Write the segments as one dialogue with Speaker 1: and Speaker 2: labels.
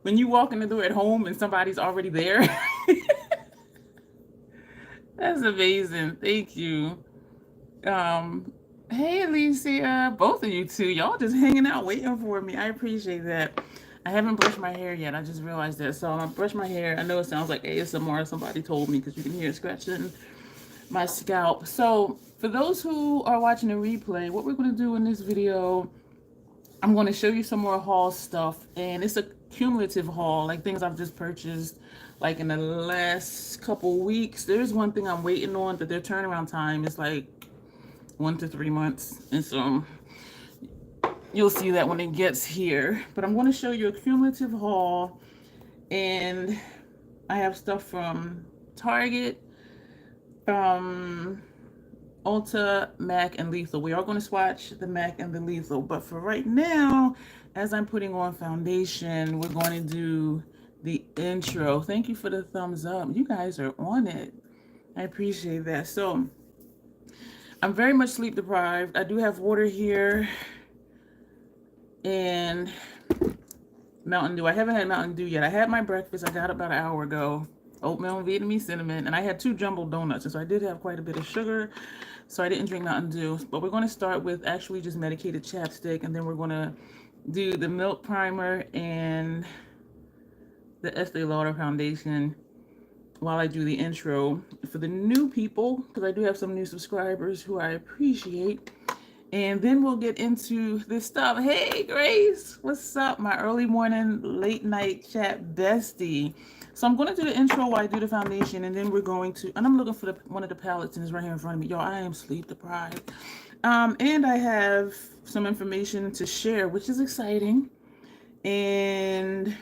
Speaker 1: when you walk in the door at home and somebody's already there. That's amazing. Thank you. Um, hey Alicia, both of you two, y'all just hanging out waiting for me. I appreciate that. I haven't brushed my hair yet. I just realized that. So I'm gonna brush my hair. I know it sounds like ASMR. Somebody told me because you can hear it scratching my scalp. So for those who are watching the replay, what we're gonna do in this video, I'm going to show you some more haul stuff, and it's a cumulative haul, like things I've just purchased like in the last couple weeks. There's one thing I'm waiting on, but their turnaround time is like 1 to 3 months, and so you'll see that when it gets here. But I'm going to show you a cumulative haul, and I have stuff from Target, Ulta, MAC, and Lethal. We are going to swatch the MAC and the Lethal, but for right now, as I'm putting on foundation, we're going to do the intro. Thank you for the thumbs up. You guys are on it. I appreciate that. So I'm very much sleep deprived. I do have water here and Mountain Dew. I haven't had Mountain Dew yet. I had my breakfast. I got about an hour ago. Oatmeal and Vietnamese cinnamon, and I had 2 jumbled donuts, and so I did have quite a bit of sugar, so I didn't drink Mountain Dew. But we're going to start with actually just medicated chapstick, and then we're going to do the milk primer and the Estee Lauder foundation while I do the intro for the new people, because I do have some new subscribers who I appreciate. And then we'll get into this stuff. Hey Grace, what's up, my early morning late night chat bestie? So I'm going to do the intro while I do the foundation, and then we're going to, and I'm looking for one of the palettes, and it's right here in front of me. Y'all, I am sleep deprived. And I have some information to share, which is exciting. And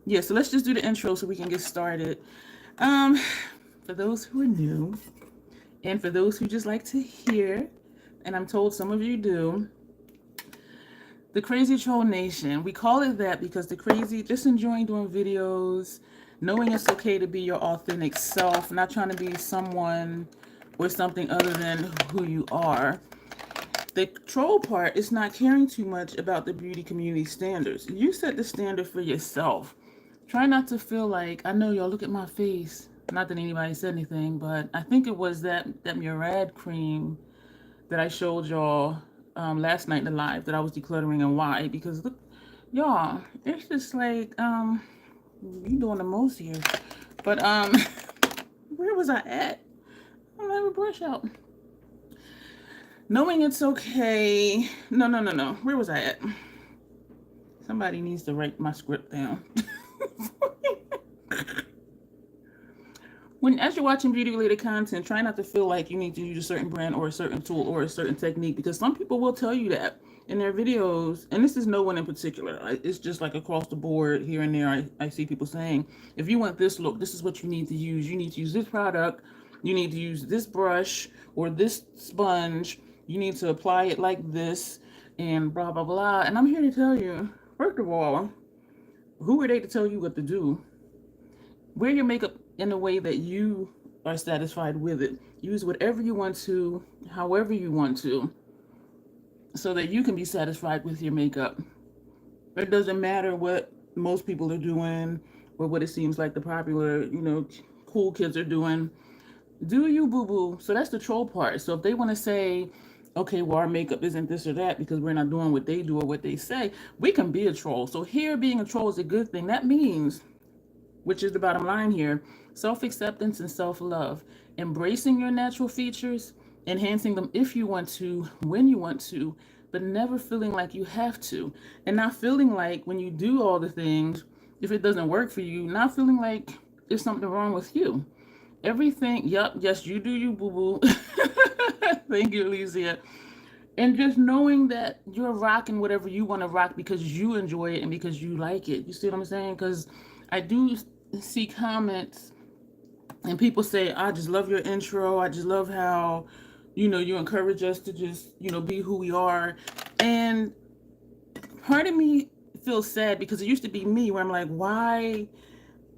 Speaker 1: yeah, so let's just do the intro so we can get started. For those who are new, and for those who just like to hear, and I'm told some of you do, the Crazy Troll Nation. We call it that because the crazy, just enjoying doing videos, knowing it's okay to be your authentic self, not trying to be someone or something other than who you are. The troll part is not caring too much about the beauty community standards. You set the standard for yourself. Try not to feel like, I know y'all look at my face. Not that anybody said anything, but I think it was that Murad cream that I showed y'all last night in the live that I was decluttering, and why, because look, y'all, it's just like you doing the most here. But where was I at? I don't have a brush out. Knowing it's okay. No. Where was I at? Somebody needs to write my script down. As you're watching beauty related content, try not to feel like you need to use a certain brand or a certain tool or a certain technique, because some people will tell you that in their videos, and this is no one in particular. It's just like across the board here and there. I see people saying, if you want this look, this is what you need to use. You need to use this product. You need to use this brush or this sponge. You need to apply it like this and blah, blah, blah. And I'm here to tell you, first of all, who are they to tell you what to do? Wear your makeup in a way that you are satisfied with it. Use whatever you want to, however you want to, so that you can be satisfied with your makeup. It doesn't matter what most people are doing or what it seems like the popular, cool kids are doing. Do you, boo-boo? So that's the troll part. So if they want to say, okay, well, our makeup isn't this or that because we're not doing what they do or what they say, we can be a troll. So here, being a troll is a good thing. That means, which is the bottom line here, self-acceptance and self-love. Embracing your natural features, enhancing them if you want to, when you want to, but never feeling like you have to. And not feeling like when you do all the things, if it doesn't work for you, not feeling like there's something wrong with you. Everything, yes, you do you, boo-boo. Thank you, Alicia. And just knowing that you're rocking whatever you want to rock because you enjoy it and because you like it. You see what I'm saying? Because I do see comments and people say, I just love your intro. I just love how, you encourage us to just, be who we are. And part of me feels sad because it used to be me where I'm like, why,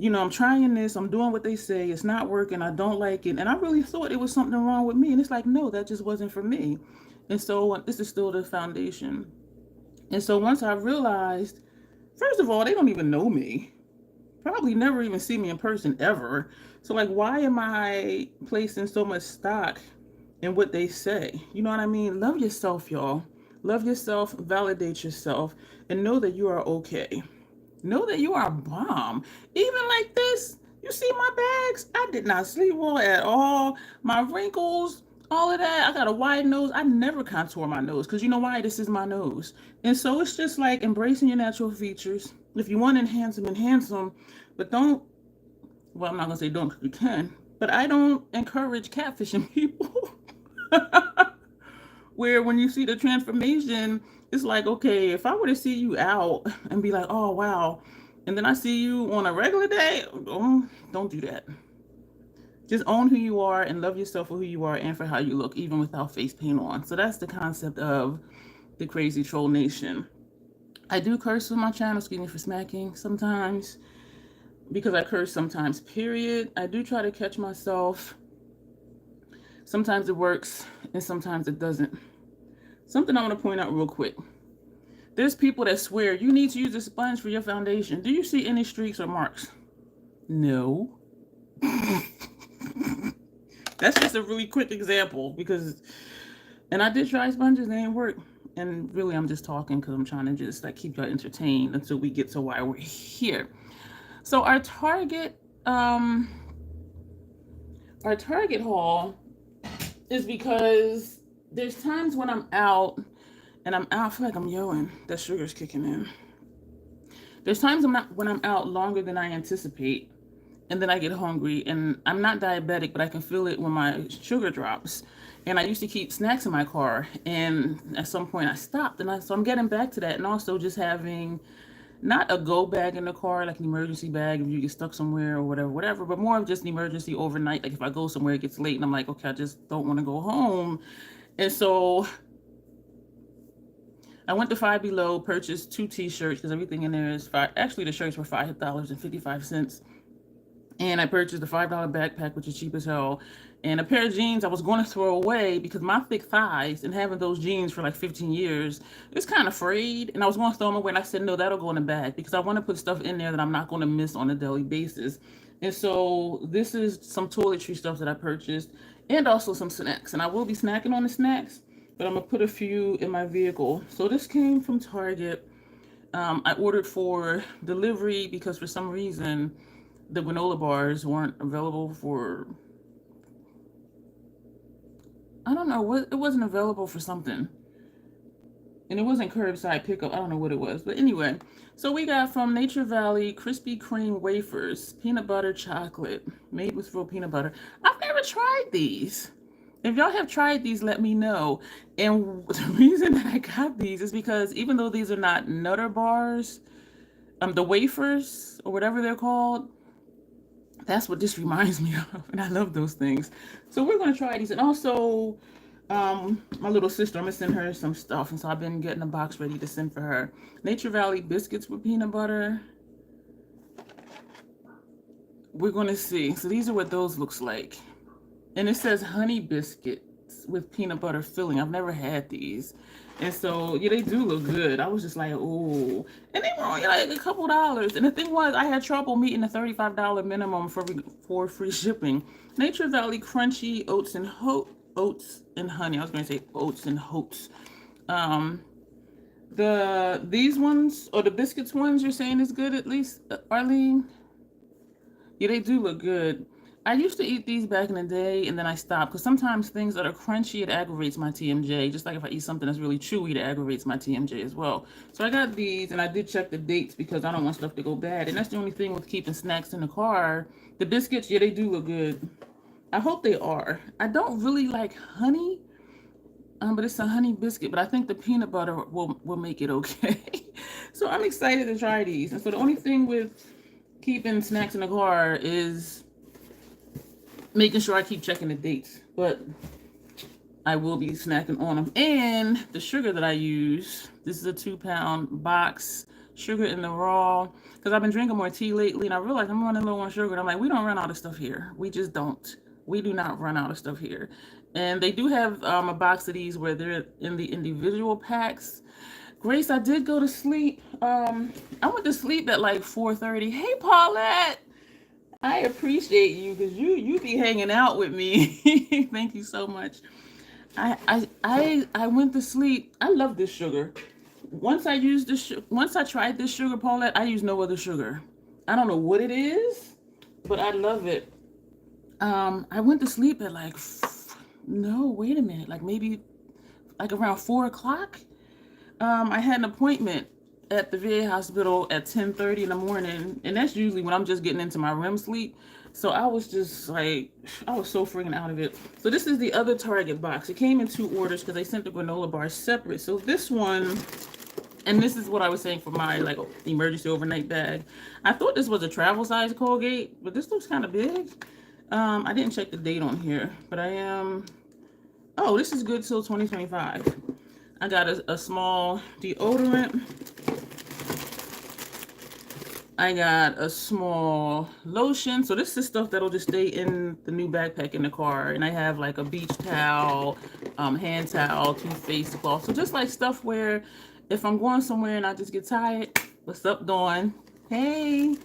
Speaker 1: I'm trying this, I'm doing what they say, it's not working, I don't like it. And I really thought it was something wrong with me. And it's like, no, that just wasn't for me. And so this is still the foundation. And so once I realized First of all, they don't even know me. Probably never even see me in person ever. So like, why am I placing so much stock in what they say? You know what I mean? Love yourself, y'all. Love yourself, validate yourself, and know that you are okay. Know that you are a bomb. Even like this, you see my bags? I did not sleep well at all. My wrinkles, all of that. I got a wide nose. I never contour my nose because you know why? This is my nose. And so it's just like embracing your natural features. If you want to enhance them, but don't, well, I'm not going to say don't, you can, but I don't encourage catfishing people. Where when you see the transformation, it's like, okay, if I were to see you out and be like, oh, wow, and then I see you on a regular day, don't do that. Just own who you are and love yourself for who you are and for how you look, even without face paint on. So that's the concept of the Crazy Troll Nation. I do curse on my channel, excuse me for smacking sometimes, because I curse sometimes, period. I do try to catch myself. Sometimes it works and sometimes it doesn't. Something I want to point out real quick. There's people that swear you need to use a sponge for your foundation. Do you see any streaks or marks? No. That's just a really quick example because, and I did try sponges, they didn't work. And really, I'm just talking because I'm trying to just like keep y'all entertained until we get to why we're here. So our Target haul is because there's times when I'm out and I feel like I'm yelling. That sugar's kicking in. There's times when I'm out longer than I anticipate, and then I get hungry, and I'm not diabetic, but I can feel it when my sugar drops. And I used to keep snacks in my car, and at some point I stopped, and so I'm getting back to that, and also just having not a go bag in the car, like an emergency bag if you get stuck somewhere or whatever, but more of just an emergency overnight. Like if I go somewhere, it gets late, and I'm like, okay, I just don't want to go home. And so I went to Five Below, purchased 2 t-shirts because everything in there is actually the shirts were $5.55. And I purchased a $5 backpack, which is cheap as hell, and a pair of jeans I was going to throw away because my thick thighs and having those jeans for like 15 years, it's kind of frayed. And I was going to throw them away, and I said, no, that'll go in the bag because I want to put stuff in there that I'm not going to miss on a daily basis. And so this is some toiletry stuff that I purchased and also some snacks. And I will be snacking on the snacks, but I'm going to put a few in my vehicle. So this came from Target. I ordered for delivery because for some reason the granola bars weren't available for, I don't know what, it wasn't available for something. And it wasn't curbside pickup. I don't know what it was. But anyway, so we got from Nature Valley Krispy Kreme wafers, peanut butter chocolate, made with real peanut butter. I've never tried these. If y'all have tried these, let me know. And the reason that I got these is because even though these are not Nutter bars, the wafers or whatever they're called, that's what this reminds me of, and I love those things. So we're going to try these. And also, my little sister, I'm going to send her some stuff, and so I've been getting a box ready to send for her. Nature Valley biscuits with peanut butter. We're going to see. So these are what those looks like. And it says honey biscuits with peanut butter filling. I've never had these. And so, yeah, they do look good. I was just like, oh. And they were only like a couple dollars. And the thing was, I had trouble meeting the $35 minimum for free shipping. Nature Valley Crunchy Oats and Honey. I was going to say Oats and Oats. These ones, or the biscuits ones you're saying is good at least, Arlene? Yeah, they do look good. I used to eat these back in the day, and then I stopped because sometimes things that are crunchy, it aggravates my TMJ. Just like if I eat something that's really chewy, it aggravates my TMJ as well. So I got these, and I did check the dates because I don't want stuff to go bad. And that's the only thing with keeping snacks in the car. The biscuits, yeah, they do look good. I hope they are. I don't really like honey, but it's a honey biscuit. But I think the peanut butter will make it okay. So I'm excited to try these. And so the only thing with keeping snacks in the car is making sure I keep checking the dates, but I will be snacking on them. And the sugar that I use, this is a 2-pound box, sugar in the raw, because I've been drinking more tea lately, and I realized I'm running low on sugar, and I'm like, we don't run out of stuff here. We just don't. We do not run out of stuff here. And they do have a box of these where they're in the individual packs. Grace, I did go to sleep. I went to sleep at like 4:30. Hey, Paulette. I appreciate you because you be hanging out with me. Thank you so much. I went to sleep. I love this sugar. Once I tried this sugar, Paulette, I use no other sugar. I don't know what it is, but I love it. I went to sleep at like no, wait a minute, like maybe like around 4 o'clock. I had an appointment at the VA hospital at 10:30 in the morning, and that's usually when I'm just getting into my REM sleep. So I was just like, I was so freaking out of it. So this is the other Target box. It came in 2 orders because they sent the granola bars separate. So this one, and this is what I was saying for my like emergency overnight bag. I thought this was a travel size Colgate, but this looks kind of big. I didn't check the date on here, but I am. Oh, this is good till 2025. I got a small deodorant. I got a small lotion. So this is stuff that'll just stay in the new backpack in the car. And I have like a beach towel, hand towel, toothpaste, cloth. So just like stuff where if I'm going somewhere and I just get tired, what's up, Dawn? Hey.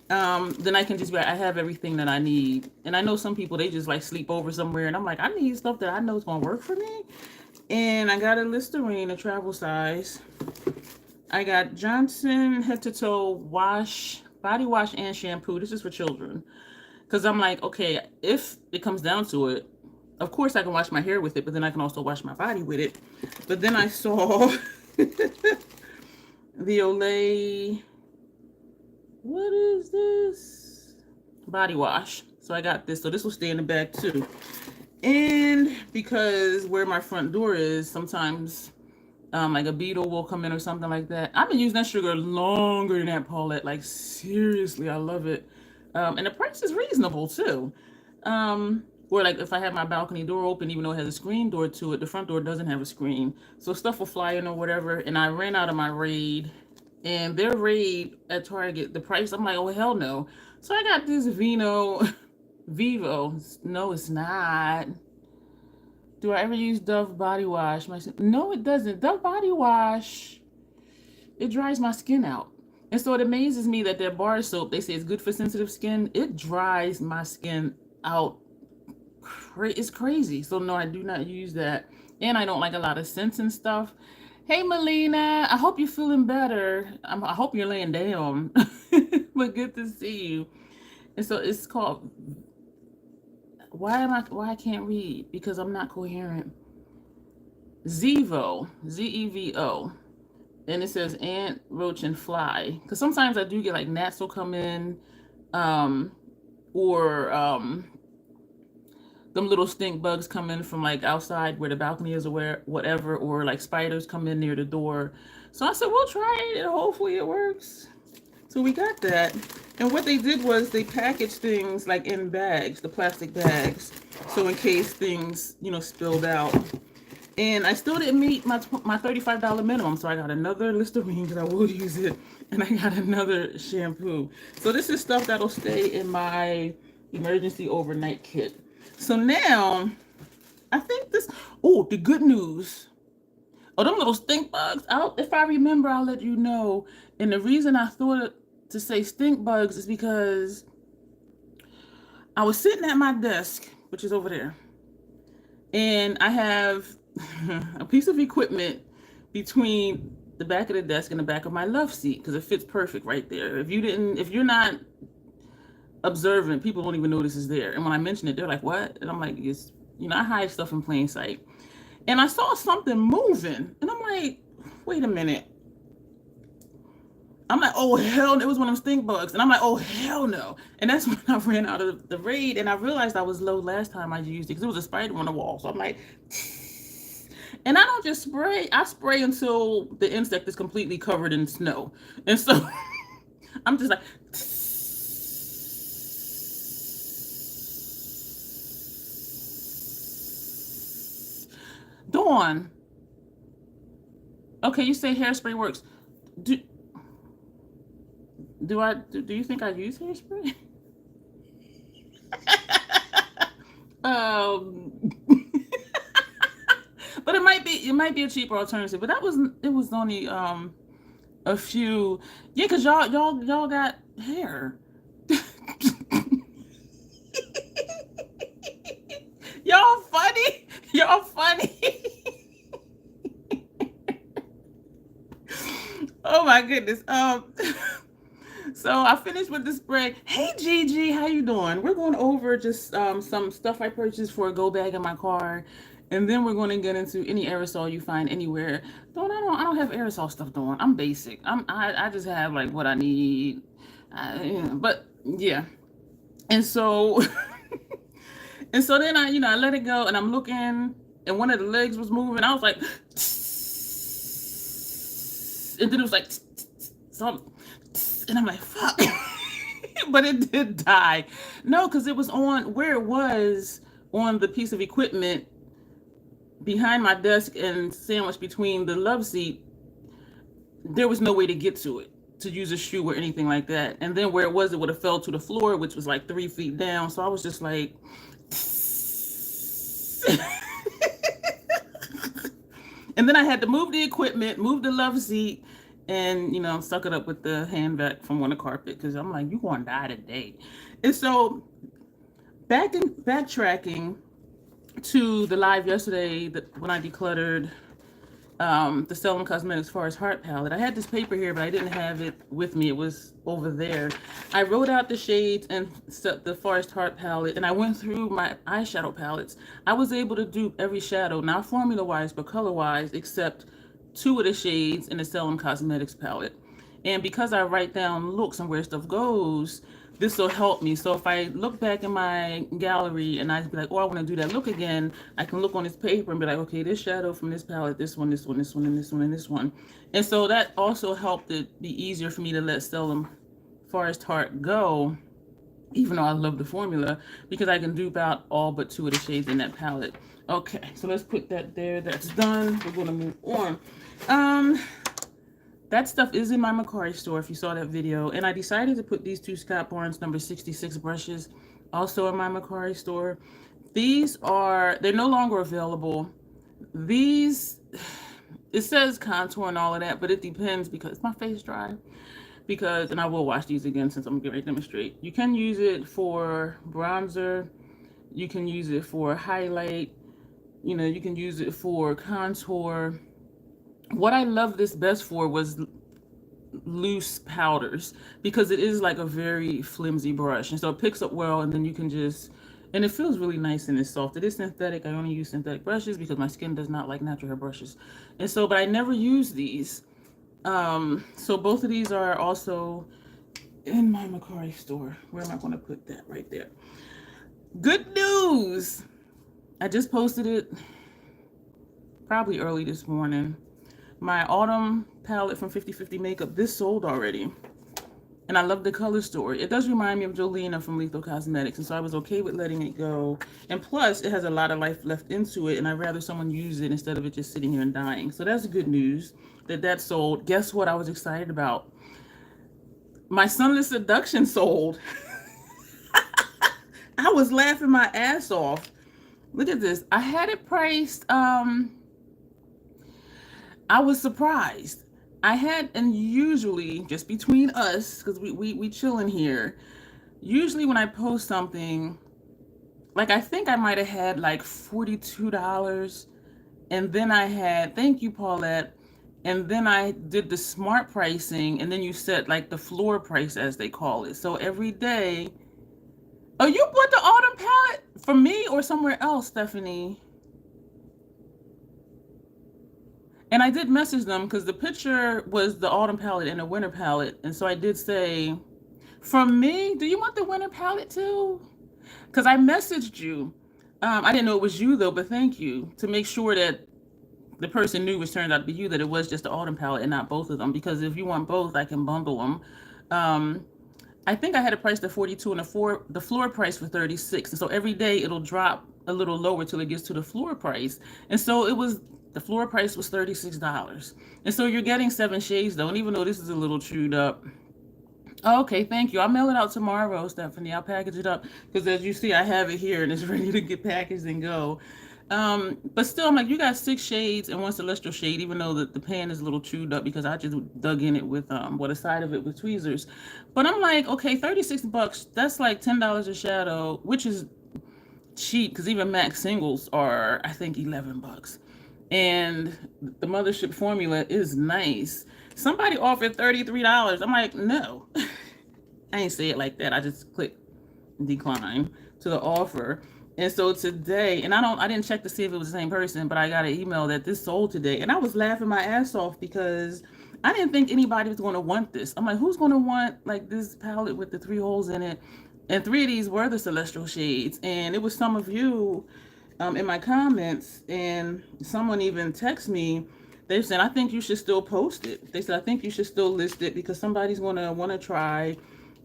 Speaker 1: Then I can just be like, I have everything that I need. And I know some people, they just like sleep over somewhere. And I'm like, I need stuff that I know is going to work for me. And I got a Listerine, a travel size. I got Johnson head to toe wash, body wash and shampoo. This is for children. Because I'm like, okay, if it comes down to it, of course I can wash my hair with it, but then I can also wash my body with it. But then I saw the Olay, what is this? Body wash. So I got this. So this will stay in the bag too. And because where my front door is, sometimes like a beetle will come in or something like that. I've been using that sugar longer than that, Paulette. Like seriously, I love it. And the price is reasonable too. Or like if I have my balcony door open, even though it has a screen door to it, the front door doesn't have a screen. So stuff will fly in or whatever. And I ran out of my Raid. And their Raid at Target, the price, I'm like, oh hell no. So I got this Vivo. No, it's not. Do I ever use Dove body wash? No, it doesn't. Dove body wash, it dries my skin out. And so it amazes me that their bar soap, they say it's good for sensitive skin. It dries my skin out. It's crazy. So no, I do not use that. And I don't like a lot of scents and stuff. Hey, Melina, I hope you're feeling better. I hope you're laying down. But good to see you. And so it's called... Why I can't read? Because I'm not coherent. Zevo, Zevo. And it says ant, roach, and fly. Because sometimes I do get like gnats will come in, or them little stink bugs come in from like outside where the balcony is or whatever, or like spiders come in near the door. So I said, we'll try it and hopefully it works. So we got that. And what they did was they packaged things like in bags, the plastic bags. So in case things, spilled out. And I still didn't meet my $35 minimum. So I got another Listerine because I will use it. And I got another shampoo. So this is stuff that'll stay in my emergency overnight kit. So now, I think the good news. Oh, them little stink bugs. If I remember, I'll let you know. And the reason I thought to say stink bugs is because I was sitting at my desk, which is over there, and I have a piece of equipment between the back of the desk and the back of my love seat because it fits perfect right there. If you're not observant, people don't even notice it's there. And when I mention it, they're like, "What?" And I'm like, "It's I hide stuff in plain sight." And I saw something moving, and I'm like, "Wait a minute." I'm like, oh, hell no. It was one of them stink bugs. And I'm like, oh, hell no. And that's when I ran out of the Raid. And I realized I was low last time I used it because there was a spider on the wall. So I'm like, and I don't just spray. I spray until the insect is completely covered in snow. And so I'm just like, Dawn. Okay, you say hairspray works. Do you think I use hairspray? But But it might be a cheaper alternative. But it was only a few. Yeah, because y'all got hair. Y'all funny. Y'all funny. Oh my goodness. So I finished with the spray. Hey Gigi, how you doing? We're going over just some stuff I purchased for a go bag in my car, and then we're going to get into any aerosol you find anywhere. I don't have aerosol stuff doing. I'm basic. I just have like what I need. But yeah, and so and so then I let it go, and I'm looking, and one of the legs was moving. I was like, and then it was like, so, and I'm like, fuck. But it did die. No, because it was on where it was on the piece of equipment behind my desk and sandwiched between the love seat. There was no way to get to it, to use a shoe or anything like that. And then where it would have fell to the floor, which was like 3 feet down. So I was just like, and then I had to move the equipment, move the love seat, and suck it up with the hand vac from on the carpet, because I'm like, you're gonna die today. And so backtracking to the live yesterday, when I decluttered the Stellum Cosmetics Forest Heart palette. I had this paper here, but I didn't have it with me. It was over there. I wrote out the shades and the Forest Heart palette, and I went through my eyeshadow palettes. I was able to dupe every shadow, not formula-wise, but color-wise, except 2 of the shades in the Stellum Cosmetics palette. And because I write down looks and where stuff goes, this will help me. So if I look back in my gallery and I be like, oh, I want to do that look again, I can look on this paper and be like, okay, this shadow from this palette, this one, this one, this one, and this one, and this one. And so that also helped it be easier for me to let Stellum Forest Heart go, even though I love the formula, because I can dupe out all but 2 of the shades in that palette. Okay, so let's put that there. That's done. We're going to move on. That stuff is in my Mercari store, if you saw that video. And I decided to put these 2 Scott Barnes number 66 brushes also in my Mercari store. They're no longer available. These, it says contour and all of that, but it depends, because my face dry. And I will wash these again since I'm getting ready to demonstrate. You can use it for bronzer. You can use it for highlight. You can use it for contour. What I love this best for was loose powders, because it is like a very flimsy brush, and so it picks up well, and then you can and it feels really nice and it's soft. It is synthetic. I only use synthetic brushes because my skin does not like natural hair brushes, and so, but I never use these. So both of these are also in my Mercari store. Where am I going to put that? Right there. Good news! I just posted it probably early this morning. My autumn palette from 50/50 Makeup, this sold already. And I love the color story. It does remind me of Jolena from Lethal Cosmetics, and so I was okay with letting it go. And plus, it has a lot of life left into it, and I'd rather someone use it instead of it just sitting here and dying. So that's good news that sold. Guess what I was excited about? My Sunless Seduction sold. I was laughing my ass off. Look at this. I had it priced, I was surprised. And usually, just between us, because we chilling here, usually when I post something, like I think I might have had like $42, and then I had, thank you, Paulette, and then I did the smart pricing, and then you set like the floor price, as they call it. So every day, oh, you bought the autumn palette for me or somewhere else, Stephanie? And I did message them, because the picture was the autumn palette and a winter palette. And so I did say, from me, do you want the winter palette too? Because I messaged you. I didn't know it was you though, but thank you, to make sure that the person knew, which turned out to be you, that it was just the autumn palette and not both of them. Because if you want both, I can bundle them. I think I had a price of 42 and the floor price for 36. And so every day it'll drop a little lower till it gets to the floor price. And so the floor price was $36. And so you're getting 7 shades though. And even though this is a little chewed up. Okay, thank you. I'll mail it out tomorrow, Stephanie. I'll package it up, because as you see, I have it here and it's ready to get packaged and go. But still, I'm like, you got 6 shades and 1 celestial shade, even though the pan is a little chewed up because I just dug in it with a side of it with tweezers. But I'm like, okay, $36, that's like $10 a shadow, which is cheap because even MAC singles are, I think, $11. And the mothership formula is nice. Somebody offered $33. I'm like, no. I ain't say it like that. I just clicked decline to the offer. And so today, and I didn't check to see if it was the same person, but I got an email that this sold today. And I was laughing my ass off because I didn't think anybody was going to want this. I'm like, who's going to want like this palette with the 3 holes in it? And 3 of these were the celestial shades. And it was some of you in my comments, and someone even texted me. They said, I think you should still post it. They said, I think you should still list it because somebody's going to want to try,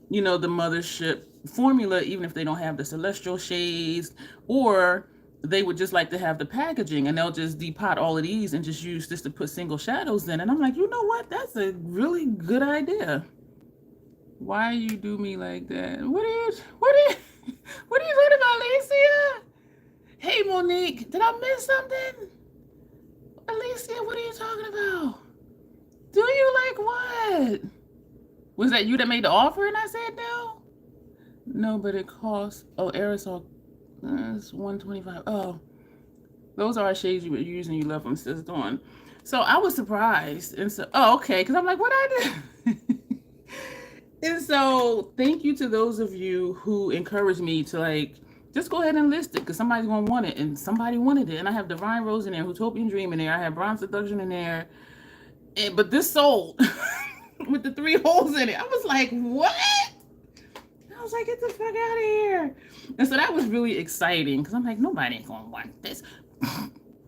Speaker 1: the mothership formula, even if they don't have the celestial shades, or they would just like to have the packaging and they'll just depot all of these and just use this to put single shadows in. And I'm like, you know what? That's a really good idea. Why you do me like that? What are you talking about, Alicia? Hey, Monique, did I miss something? Alicia, what are you talking about? Do you like what? Was that you that made the offer and I said no? No, but it costs, aerosol, it's $125. Oh, those are our shades you were using. You love them, says Dawn. So I was surprised. And so, okay, because I'm like, what I did? And so thank you to those of you who encouraged me to like, just go ahead and list it because somebody's going to want it. And somebody wanted it. And I have Divine Rose in there, Utopian Dream in there. I have Bronze Seduction in there. But this sold with the 3 holes in it. I was like, what? I was like, get the fuck out of here. And so that was really exciting because I'm like, nobody ain't going to want this.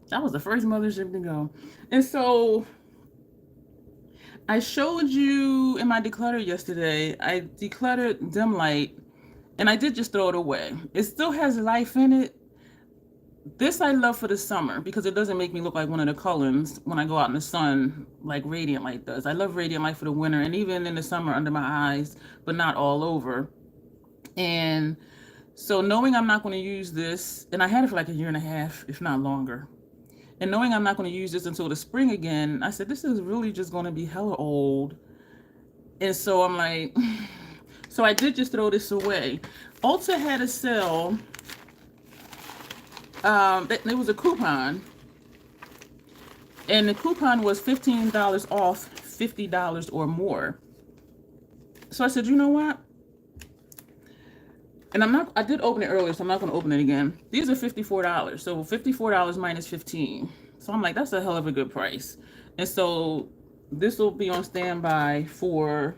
Speaker 1: That was the first mothership to go. And so I showed you in my declutter yesterday, I decluttered dim light and I did just throw it away. It still has life in it. This I love for the summer because it doesn't make me look like one of the Cullens when I go out in the sun like Radiant Light does. I love Radiant Light for the winter and even in the summer under my eyes, but not all over. And so knowing I'm not going to use this, and I had it for like 1.5 years, if not longer. And knowing I'm not going to use this until the spring again, I said, this is really just going to be hella old. And so I'm like, so I did just throw this away. Ulta had a sale. There was a coupon. And the coupon was $15 off $50 or more. So I said, you know what? And I did open it earlier, so I'm not going to open it again. These are $54. So $54 minus 15. So I'm like, that's a hell of a good price. And so this will be on standby for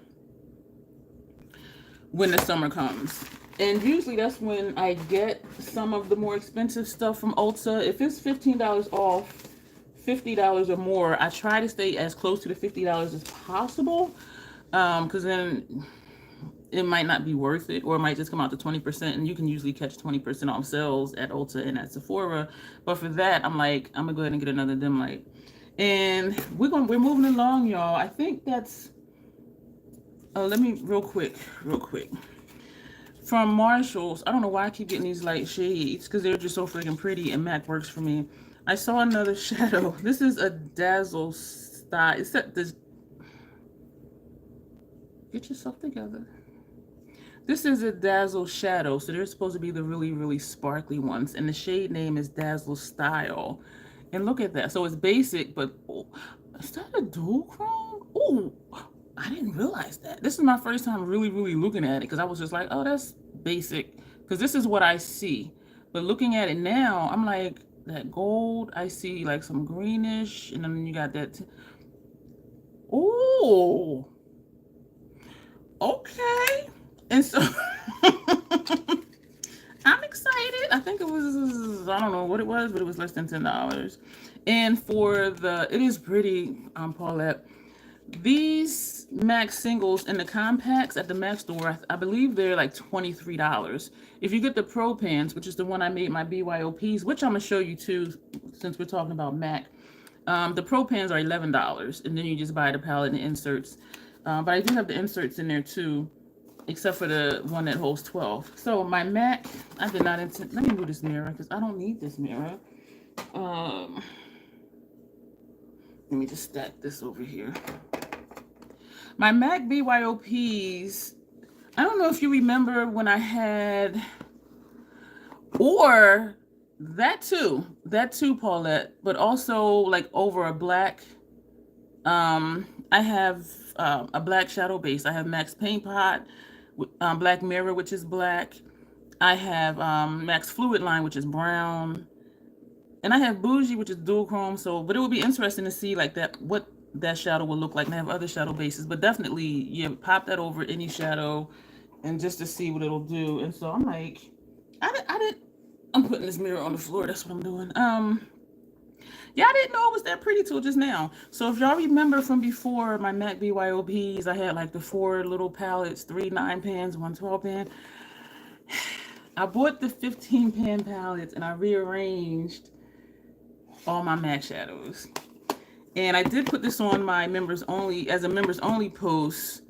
Speaker 1: when the summer comes. And usually that's when I get some of the more expensive stuff from Ulta. If it's $15 off, $50 or more, I try to stay as close to the $50 as possible. Because then it might not be worth it, or it might just come out to 20%, and you can usually catch 20% off sales at Ulta and at Sephora. But for that, I'm like, I'm gonna go ahead and get another dim light. And we're moving along, y'all. I think that's let me real quick. From Marshalls, I don't know why I keep getting these light shades because they're just so freaking pretty, and MAC works for me. I saw another shadow. This is a Dazzle style. It's that this. Get yourself together. This is a Dazzle shadow, so they're supposed to be the really, really sparkly ones. And the shade name is Dazzle Style. And look at that. So it's basic, but oh, is that a dual chrome? Oh, I didn't realize that. This is my first time really, really looking at it because I was just like, oh, that's basic. Because this is what I see. But looking at it now, I'm like, that gold, I see like some greenish. And then you got that. Oh, okay. And so I'm excited. I think it was, I don't know what it was, but it was less than $10. And for it is pretty, Paulette. These MAC singles and the compacts at the MAC store, I believe they're like $23. If you get the Pro Pans, which is the one I made my BYOPs, which I'm going to show you too, since we're talking about MAC. The Pro Pans are $11, and then you just buy the palette and the inserts. But I do have the inserts in there too, except for the one that holds 12. So my MAC, I did not intend, let me move this mirror because I don't need this mirror. Let me just stack this over here. My MAC BYOPs, I don't know if you remember when I had, or that too, Paulette, but also like over a black, I have a black shadow base. I have Max Paint Pot, Black Mirror, which is black. I have Max Fluid Line, which is brown. And I have Bougie, which is dual chrome. So, but it would be interesting to see like that, what that shadow will look like. And I have other shadow bases, but definitely, yeah, pop that over any shadow and just to see what it'll do. And so I'm like, I'm putting this mirror on the floor. That's what I'm doing. Yeah, I didn't know it was that pretty till just now. So if y'all remember from before my MAC BYOPs, I had like the 4 little palettes, 3 9 pans, 1 12 pan. I bought the 15 pan palettes and I rearranged all my MAC shadows. And I did put this on my members only, as a members only post,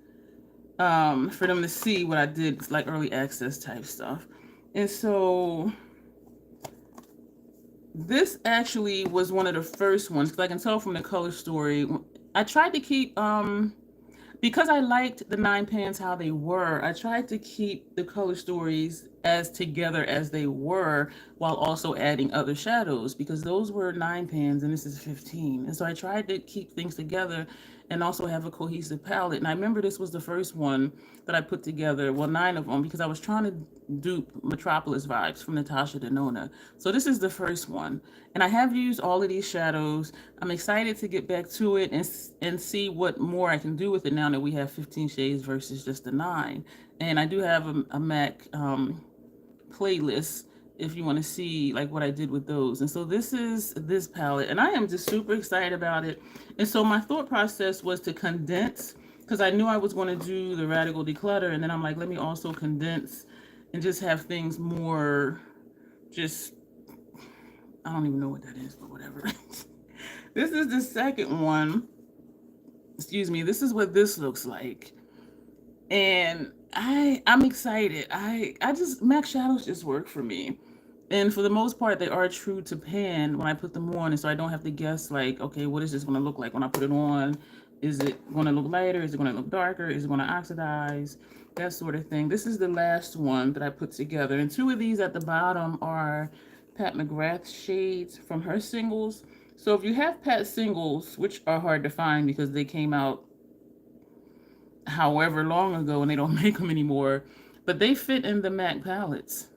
Speaker 1: for them to see what I did, like early access type stuff. And so this actually was one of the first ones, because I can tell from the color story. I tried to keep, because I liked the 9 pans how they were, I tried to keep the color stories as together as they were, while also adding other shadows, because those were 9 pans and this is 15. And so I tried to keep things together and also have a cohesive palette. And I remember this was the first one that I put together, well, 9 of them, because I was trying to dupe Metropolis vibes from Natasha Denona. So this is the first one. And I have used all of these shadows. I'm excited to get back to it and see what more I can do with it now that we have 15 shades versus just the 9. And I do have a MAC playlist if you want to see like what I did with those. And so this is this palette, and I am just super excited about it. And so my thought process was to condense, because I knew I was going to do the radical declutter, and then I'm like, let me also condense and just have things more just, I don't even know what that is, but whatever. This is the second one. Excuse me. This is what this looks like. And I'm excited. I just, MAC shadows just work for me. And for the most part, they are true to pan when I put them on. And so I don't have to guess like, okay, what is this going to look like when I put it on? Is it going to look lighter? Is it going to look darker? Is it going to oxidize? That sort of thing. This is the last one that I put together. And 2 of these at the bottom are Pat McGrath shades from her singles. So if you have Pat singles, which are hard to find because they came out however long ago and they don't make them anymore, but they fit in the MAC palettes.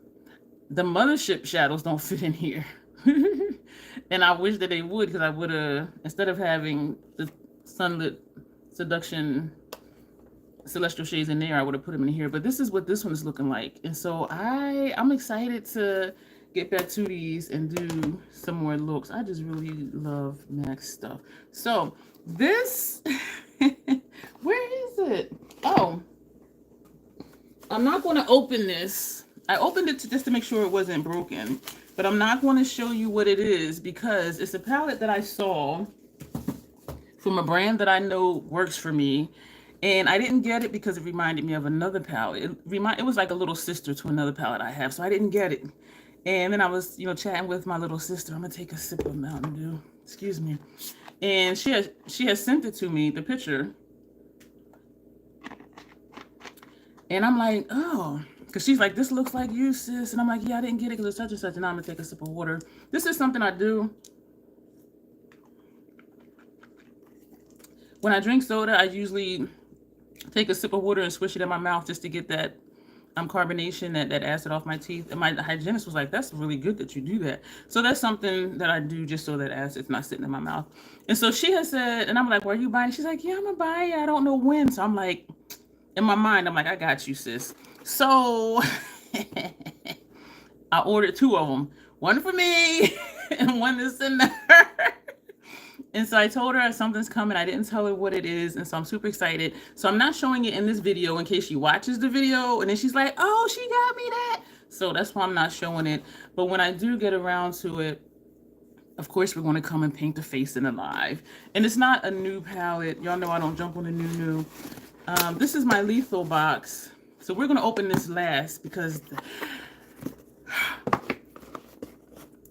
Speaker 1: The mothership shadows don't fit in here. And I wish that they would, because I would have, instead of having the Sunlit Seduction Celestial shades in there, I would have put them in here. But this is what this one is looking like. And so I'm excited to get back to these and do some more looks. I just really love MAC stuff. So this, where is it? Oh, I'm not going to open this. I opened it just to make sure it wasn't broken, but I'm not going to show you what it is because it's a palette that I saw from a brand that I know works for me. And I didn't get it because it reminded me of another palette. It was like a little sister to another palette I have, so I didn't get it. And then I was, chatting with my little sister. I'm gonna take a sip of Mountain Dew. Excuse me. And she has sent it to me, the picture. And I'm like, oh, because she's like, this looks like you, sis. And I'm like, yeah, I didn't get it because it's such and such. And I'm gonna take a sip of water. This is something I do. When I drink soda, I usually take a sip of water and swish it in my mouth just to get that carbonation, that acid off my teeth. And my hygienist was like, that's really good that you do that. So that's something that I do just so that acid's not sitting in my mouth. And so she has said, and I'm like, well, are you buying? She's like, yeah, I'm gonna buy it. I don't know when. So I'm like, in my mind, I'm like, I got you, sis. So I ordered 2 of them. One for me and one to send to her. And so I told her something's coming. I didn't tell her what it is. And so I'm super excited. So I'm not showing it in this video in case she watches the video. And then she's like, oh, she got me that. So that's why I'm not showing it. But when I do get around to it, of course, we're going to come and paint the face in the live. And it's not a new palette. Y'all know I don't jump on the new. This is my lethal box. So we're going to open this last because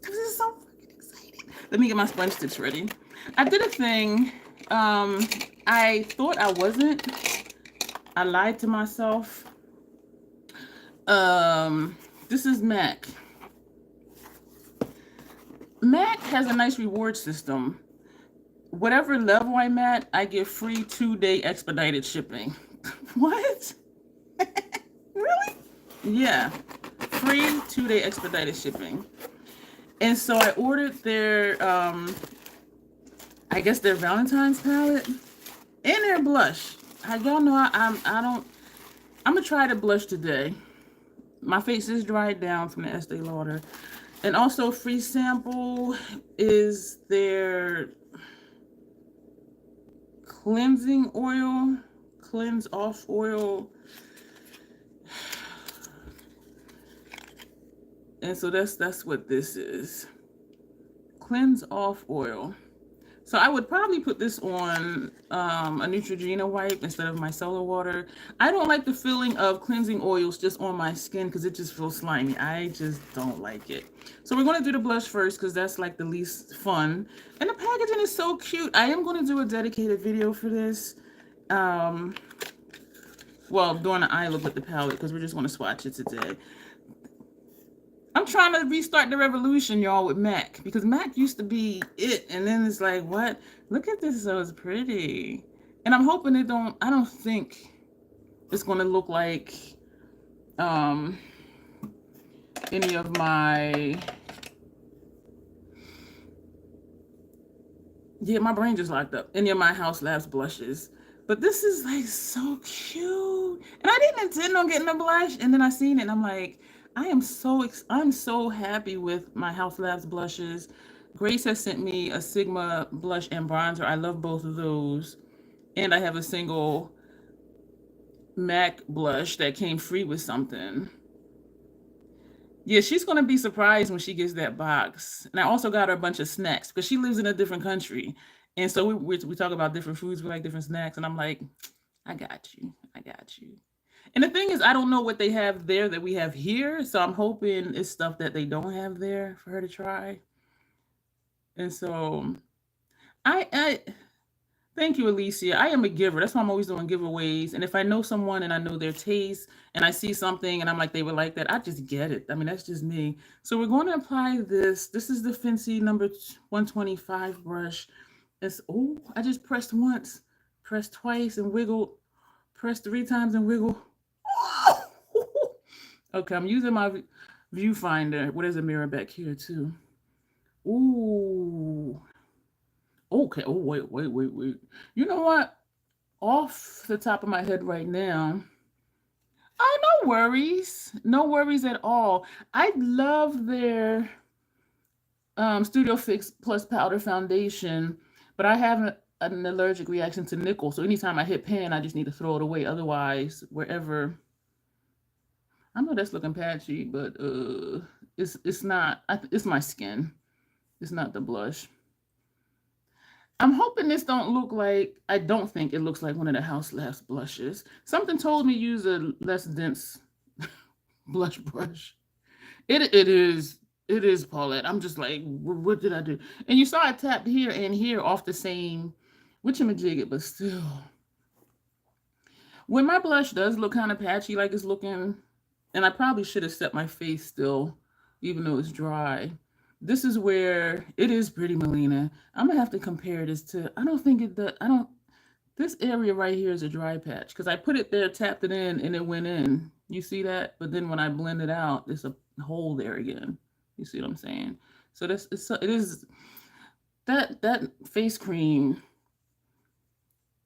Speaker 1: this is so fucking exciting. Let me get my sponge tips ready. I did a thing. I thought I wasn't. I lied to myself. This is MAC. MAC has a nice reward system. Whatever level I'm at, I get free 2-day expedited shipping. What? Really? Yeah. Free 2-day expedited shipping. And so I ordered their, I guess their Valentine's palette and their blush. Y'all know I'm gonna try the blush today. My face is dried down from the Estee Lauder. And also free sample is their cleansing oil, cleanse off oil. And so that's what this is. Cleanse off oil. So I would probably put this on a Neutrogena wipe instead of micellar water. I don't like the feeling of cleansing oils just on my skin because it just feels slimy. I just don't like it. So we're going to do the blush first because that's like the least fun. And the packaging is so cute. I am going to do a dedicated video for this. Well, doing the eye look with the palette because we're just going to swatch it today. I'm trying to restart the revolution, y'all, with MAC, because MAC used to be it, and then it's like, what? Look at this, so it's pretty. And I'm hoping I don't think it's going to look like any of my, my brain just locked up, any of my House Labs blushes. But this is like so cute. And I didn't intend on getting a blush, and then I seen it, and I'm like, I'm so happy with my House Labs blushes. Grace has sent me a Sigma blush and bronzer. I love both of those. And I have a single MAC blush that came free with something. Yeah, she's going to be surprised when she gets that box. And I also got her a bunch of snacks because she lives in a different country. And so we talk about different foods, we like different snacks. And I'm like, I got you. I got you. And the thing is, I don't know what they have there that we have here. So I'm hoping it's stuff that they don't have there for her to try. And so I thank you, Alicia. I am a giver. That's why I'm always doing giveaways. And if I know someone and I know their taste and I see something and I'm like, they would like that, I just get it. I mean, that's just me. So we're going to apply this. This is the Fenty number 125 brush. I just pressed once, pressed twice and wiggled, pressed 3 times and wiggled. Okay, I'm using my viewfinder. What is a mirror back here too? Ooh. Okay. Oh, wait. You know what? Off the top of my head right now. Oh, no worries. No worries at all. I love their Studio Fix Plus Powder Foundation, but I have an allergic reaction to nickel. So anytime I hit pan, I just need to throw it away. Otherwise, wherever. I know that's looking patchy, but it's not. It's my skin. It's not the blush. I'm hoping this don't look like. I don't think it looks like one of the House Labs blushes. Something told me use a less dense blush brush. It is Paulette. I'm just like, what did I do? And you saw I tapped here and here off the same witchamajigget, but still. When my blush does look kind of patchy, like it's looking. And I probably should have set my face still, even though it's dry. This is where it is pretty, Melina. I'm gonna have to compare this to. I don't think it does. This area right here is a dry patch because I put it there, tapped it in, and it went in. You see that? But then when I blend it out, there's a hole there again. You see what I'm saying? So it is that face cream.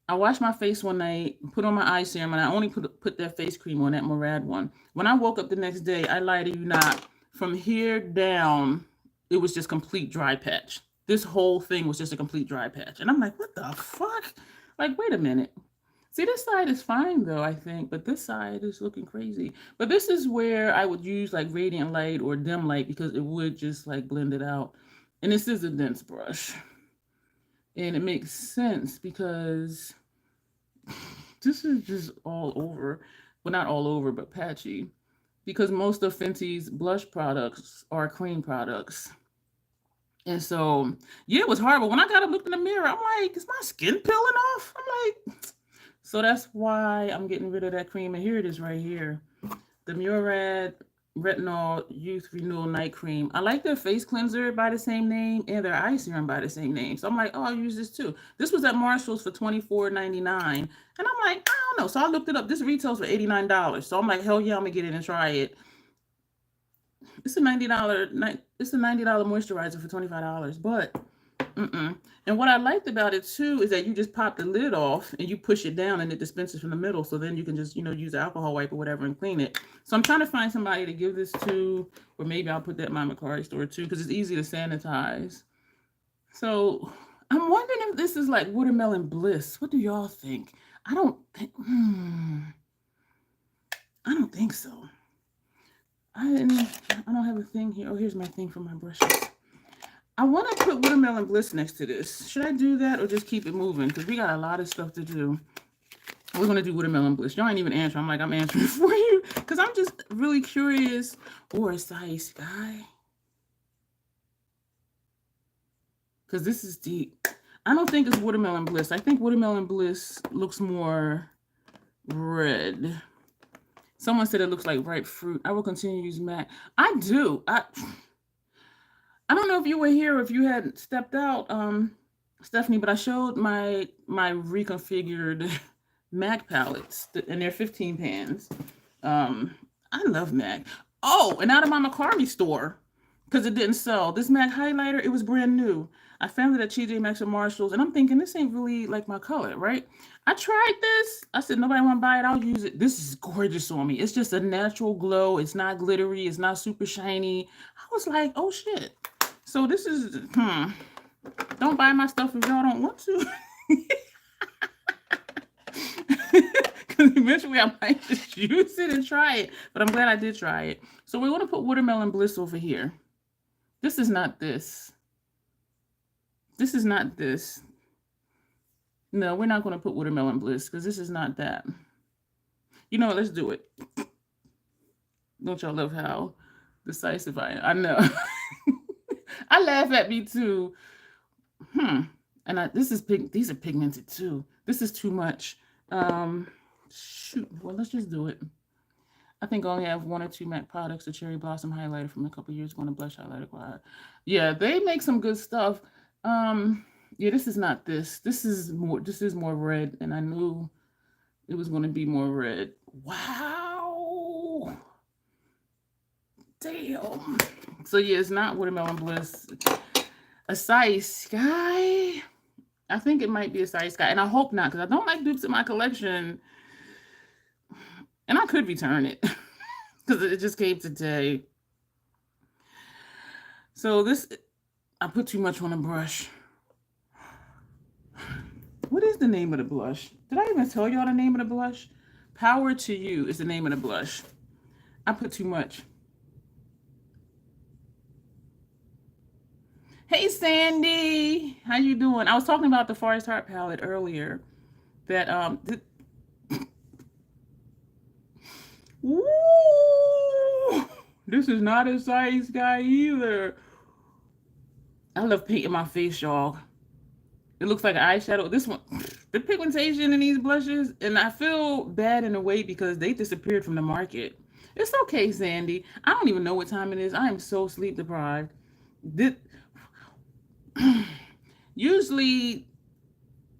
Speaker 1: I washed my face one night, put on my eye serum, and I only put that face cream on, that Murad one. When I woke up the next day, I lie to you not, from here down, it was just complete dry patch. This whole thing was just a complete dry patch. And I'm like, what the fuck? Like, wait a minute. See, this side is fine though, I think, but this side is looking crazy. But this is where I would use like radiant light or dim light because it would just like blend it out. And this is a dense brush. And it makes sense because this is just all over. Well, not all over, but patchy. Because most of Fenty's blush products are cream products. And so, yeah, it was hard. But when I got up, looked in the mirror, I'm like, is my skin peeling off? I'm like, so that's why I'm getting rid of that cream. And here it is right here. The Murad Retinol Youth Renewal Night Cream. I like their face cleanser by the same name and their eye serum by the same name. So I'm like, oh, I'll use this too. This was at Marshall's for $24.99. And I'm like, I don't know. So I looked it up. This retails for $89. So I'm like, hell yeah, I'm gonna get it and try it. It's a $90 moisturizer for $25. But and what I liked about it too is that you just pop the lid off and you push it down and it dispenses from the middle. So then you can just, use the alcohol wipe or whatever and clean it. So I'm trying to find somebody to give this to, or maybe I'll put that in my Macari store too, because it's easy to sanitize. So I'm wondering if this is like watermelon bliss. What do y'all think? I don't think, I don't think so. I don't have a thing here. Oh, here's my thing for my brushes. I want to put watermelon bliss next to this. Should I do that or just keep it moving? Because we got a lot of stuff to do. We're going to do watermelon bliss. Y'all ain't even answering. I'm like, I'm answering for you. Because I'm just really curious. Or a size guy. Because this is deep. I don't think it's watermelon bliss. I think watermelon bliss looks more red. Someone said it looks like ripe fruit. I will continue to use MAC. I do. I don't know if you were here or if you had stepped out, Stephanie, but I showed my reconfigured MAC palettes, and they're 15 pans. I love MAC. Oh, and out of my Macari store, because it didn't sell. This MAC highlighter, it was brand new. I found it at TJ Maxx or Marshalls, and I'm thinking this ain't really like my color, right? I tried this. I said, nobody want to buy it. I'll use it. This is gorgeous on me. It's just a natural glow. It's not glittery. It's not super shiny. I was like, oh, shit. So this is, don't buy my stuff if y'all don't want to. Because eventually I might just use it and try it. But I'm glad I did try it. So we're going to put watermelon bliss over here. This is not this. This is not this. No, we're not going to put watermelon bliss because this is not that. You know what? Let's do it. Don't y'all love how decisive I am? I know. I laugh at me too. And this is these are pigmented too. This is too much. Shoot. Well, let's just do it. I think I only have 1 or 2 MAC products. The Cherry Blossom highlighter from a couple years ago and a blush highlighter quad. Yeah, they make some good stuff. Yeah, this is not this. This is more red, and I knew it was going to be more red. Wow. Damn. So yeah, it's not watermelon bliss. A size guy. I think it might be a size guy, and I hope not, because I don't like dupes in my collection. And I could return it because it just came today. So this, I put too much on a brush. What is the name of the blush? Did I even tell y'all the name of the blush? Power to You is the name of the blush. I put too much. Hey, Sandy. How you doing? I was talking about the Forest Heart palette earlier. That, Woo! This is not a size guy either. I love painting my face, y'all. It looks like an eyeshadow. This one, the pigmentation in these blushes, and I feel bad in a way because they disappeared from the market. It's okay, Sandy. I don't even know what time it is. I am so sleep deprived. Usually,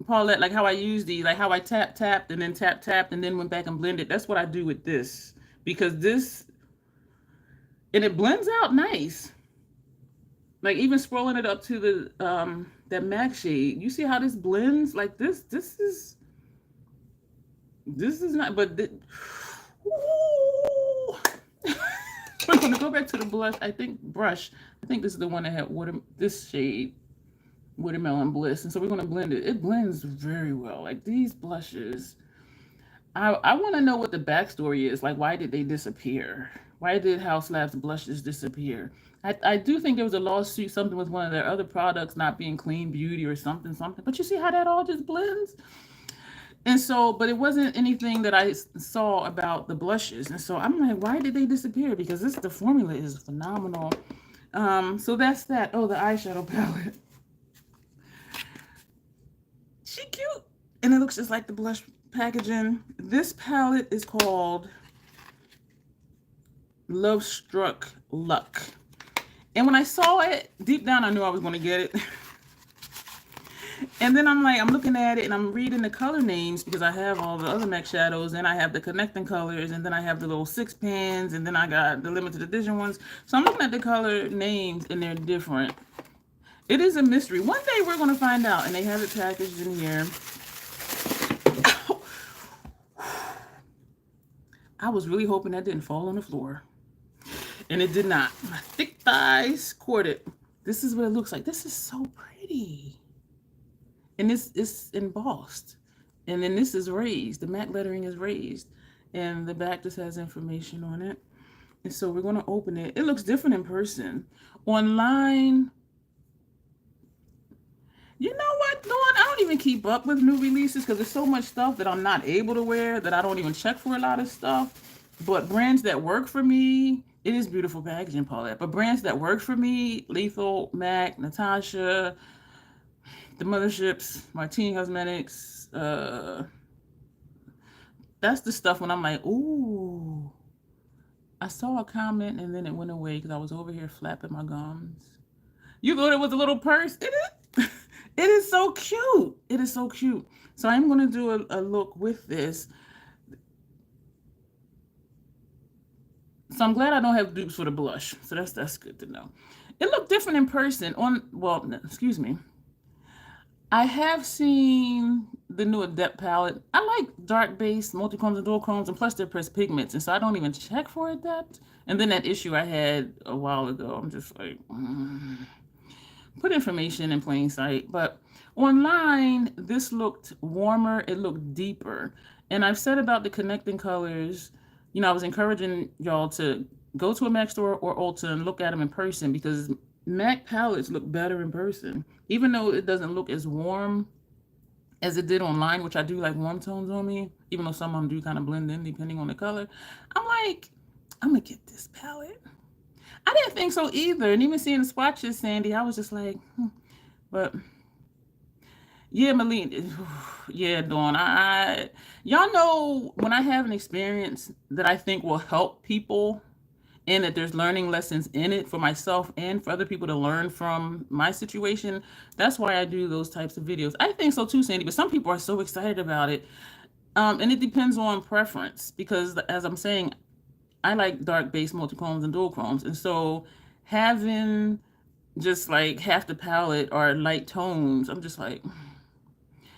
Speaker 1: Paulette, like how I use these, like how I tapped, and then tapped, and then went back and blended. That's what I do with this. Because this, and it blends out nice. Like even scrolling it up to the that MAC shade, you see how this blends? Like this is not, but we're gonna go back to the blush. I think this is the one that had this shade, Watermelon Bliss, and so we're gonna blend it. It blends very well. Like these blushes. I want to know what the backstory is. Like, why did they disappear? Why did House Labs blushes disappear? I do think there was a lawsuit, something with one of their other products not being clean beauty or something. But you see how that all just blends? And so, but it wasn't anything that I saw about the blushes. And so I'm like, why did they disappear? Because the formula is phenomenal. So that's that. Oh, the eyeshadow palette. She cute. And it looks just like the blush packaging. This palette is called Love Struck Luck. And when I saw it, deep down I knew I was going to get it. And then I'm looking at it and I'm reading the color names because I have all the other MAC shadows and I have the connecting colors and then I have the little 6 pans and then I got the limited edition ones. So I'm looking at the color names and they're different. It is a mystery. One day we're going to find out, and they have it packaged in here. I was really hoping that didn't fall on the floor. And it did not. My thick thighs caught it. This is what it looks like. This is so pretty. And this is embossed. And then this is raised. The MAC lettering is raised. And the back just has information on it. And so we're going to open it. It looks different in person. Online, you know what, Dawn? I don't even keep up with new releases because there's so much stuff that I'm not able to wear that I don't even check for a lot of stuff. But brands that work for me, it is beautiful packaging, Paulette. But brands that work for me, Lethal, MAC, Natasha, the motherships, Martini Cosmetics, that's the stuff when I'm like, ooh. I saw a comment and then it went away because I was over here flapping my gums. You thought it was a little purse? It is. It is so cute. It is so cute. So I'm going to do a look with this. So I'm glad I don't have dupes for the blush. So that's good to know. It looked different in person. Excuse me. I have seen the new Adept palette. I like dark base, multi-chromes and dual chromes, and plus they're pressed pigments. And so I don't even check for Adept. And then that issue I had a while ago, I'm just like, put information in plain sight. But online, this looked warmer. It looked deeper. And I've said about the connecting colors, you know, I was encouraging y'all to go to a MAC store or Ulta and look at them in person because MAC palettes look better in person. Even though it doesn't look as warm as it did online, which I do like warm tones on me, even though some of them do kind of blend in depending on the color. I'm like, I'm going to get this palette. I didn't think so either. And even seeing the swatches, Sandy, I was just like, But yeah, Melina, yeah, Dawn, y'all know when I have an experience that I think will help people and that there's learning lessons in it for myself and for other people to learn from my situation, that's why I do those types of videos. I think so too, Sandy, but some people are so excited about it. And it depends on preference because as I'm saying, I like dark base multi-chromes and dual chromes. And so having just like half the palette or light tones, I'm just like,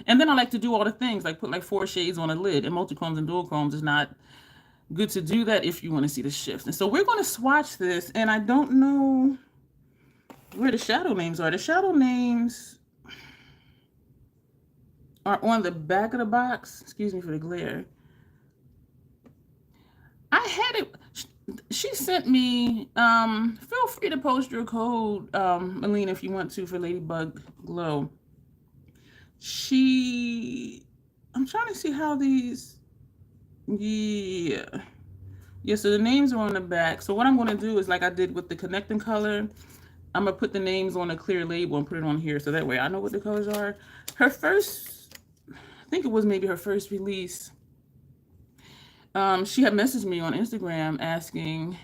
Speaker 1: and then I like to do all the things like put like 4 shades on a lid, and multi-chromes and dual chromes is not good to do that if you want to see the shifts. And so we're going to swatch this, and I don't know where the shadow names are. The shadow names are on the back of the box. Excuse me for the glare. I had it. She sent me, feel free to post your code, Melina, if you want to, for Ladybug Glow. I'm trying to see how these, yeah, so the names are on the back. So what I'm going to do is like I did with the connecting color, I'm going to put the names on a clear label and put it on here so that way I know what the colors are. Her first, I think it was maybe her first release, she had messaged me on Instagram asking,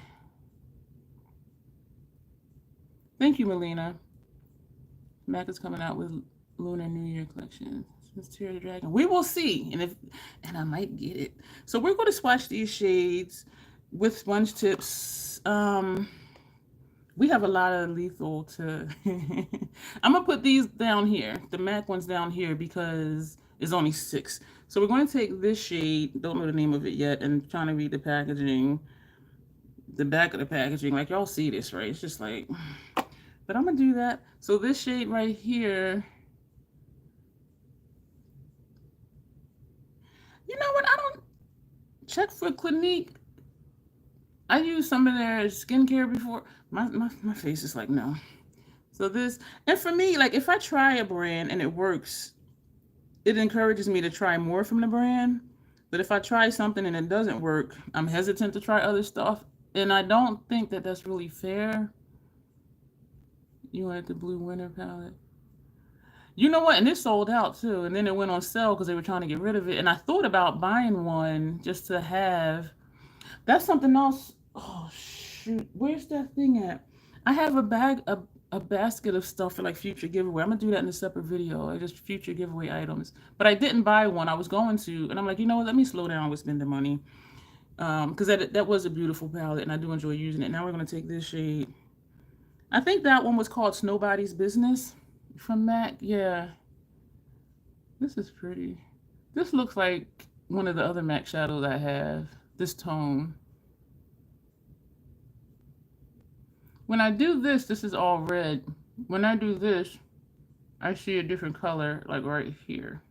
Speaker 1: thank you, Melina. MAC is coming out with Lunar New Year collection. Tear the Dragon. We will see. And I might get it. So we're going to swatch these shades with sponge tips. We have a lot of lethal to... I'm going to put these down here. The MAC ones down here because it's only 6. So we're going to take this shade, don't know the name of it yet, and trying to read the packaging, the back of the packaging. Like y'all see this, right? It's just like... But I'm going to do that. So this shade right here... You know what? I don't check for Clinique. I used some of their skincare before. My face is like, no. So this, and for me, like if I try a brand and it works, it encourages me to try more from the brand. But if I try something and it doesn't work, I'm hesitant to try other stuff. And I don't think that that's really fair You wanted the blue winter palette. You know what? And it sold out too. And then it went on sale because they were trying to get rid of it. And I thought about buying one just to have. That's something else. Oh shoot, where's that thing at? I have a basket of stuff for like future giveaway. I'm gonna do that in a separate video. I just future giveaway items. But I didn't buy one. I was going to, and I'm like, you know what? Let me slow down with spending money. Because that was a beautiful palette, and I do enjoy using it. Now we're gonna take this shade. I think that one was called Nobody's Business from MAC. Yeah, this is pretty. This looks like one of the other MAC shadows I have. This tone. When I do this, this is all red. When I do this, I see a different color, like right here.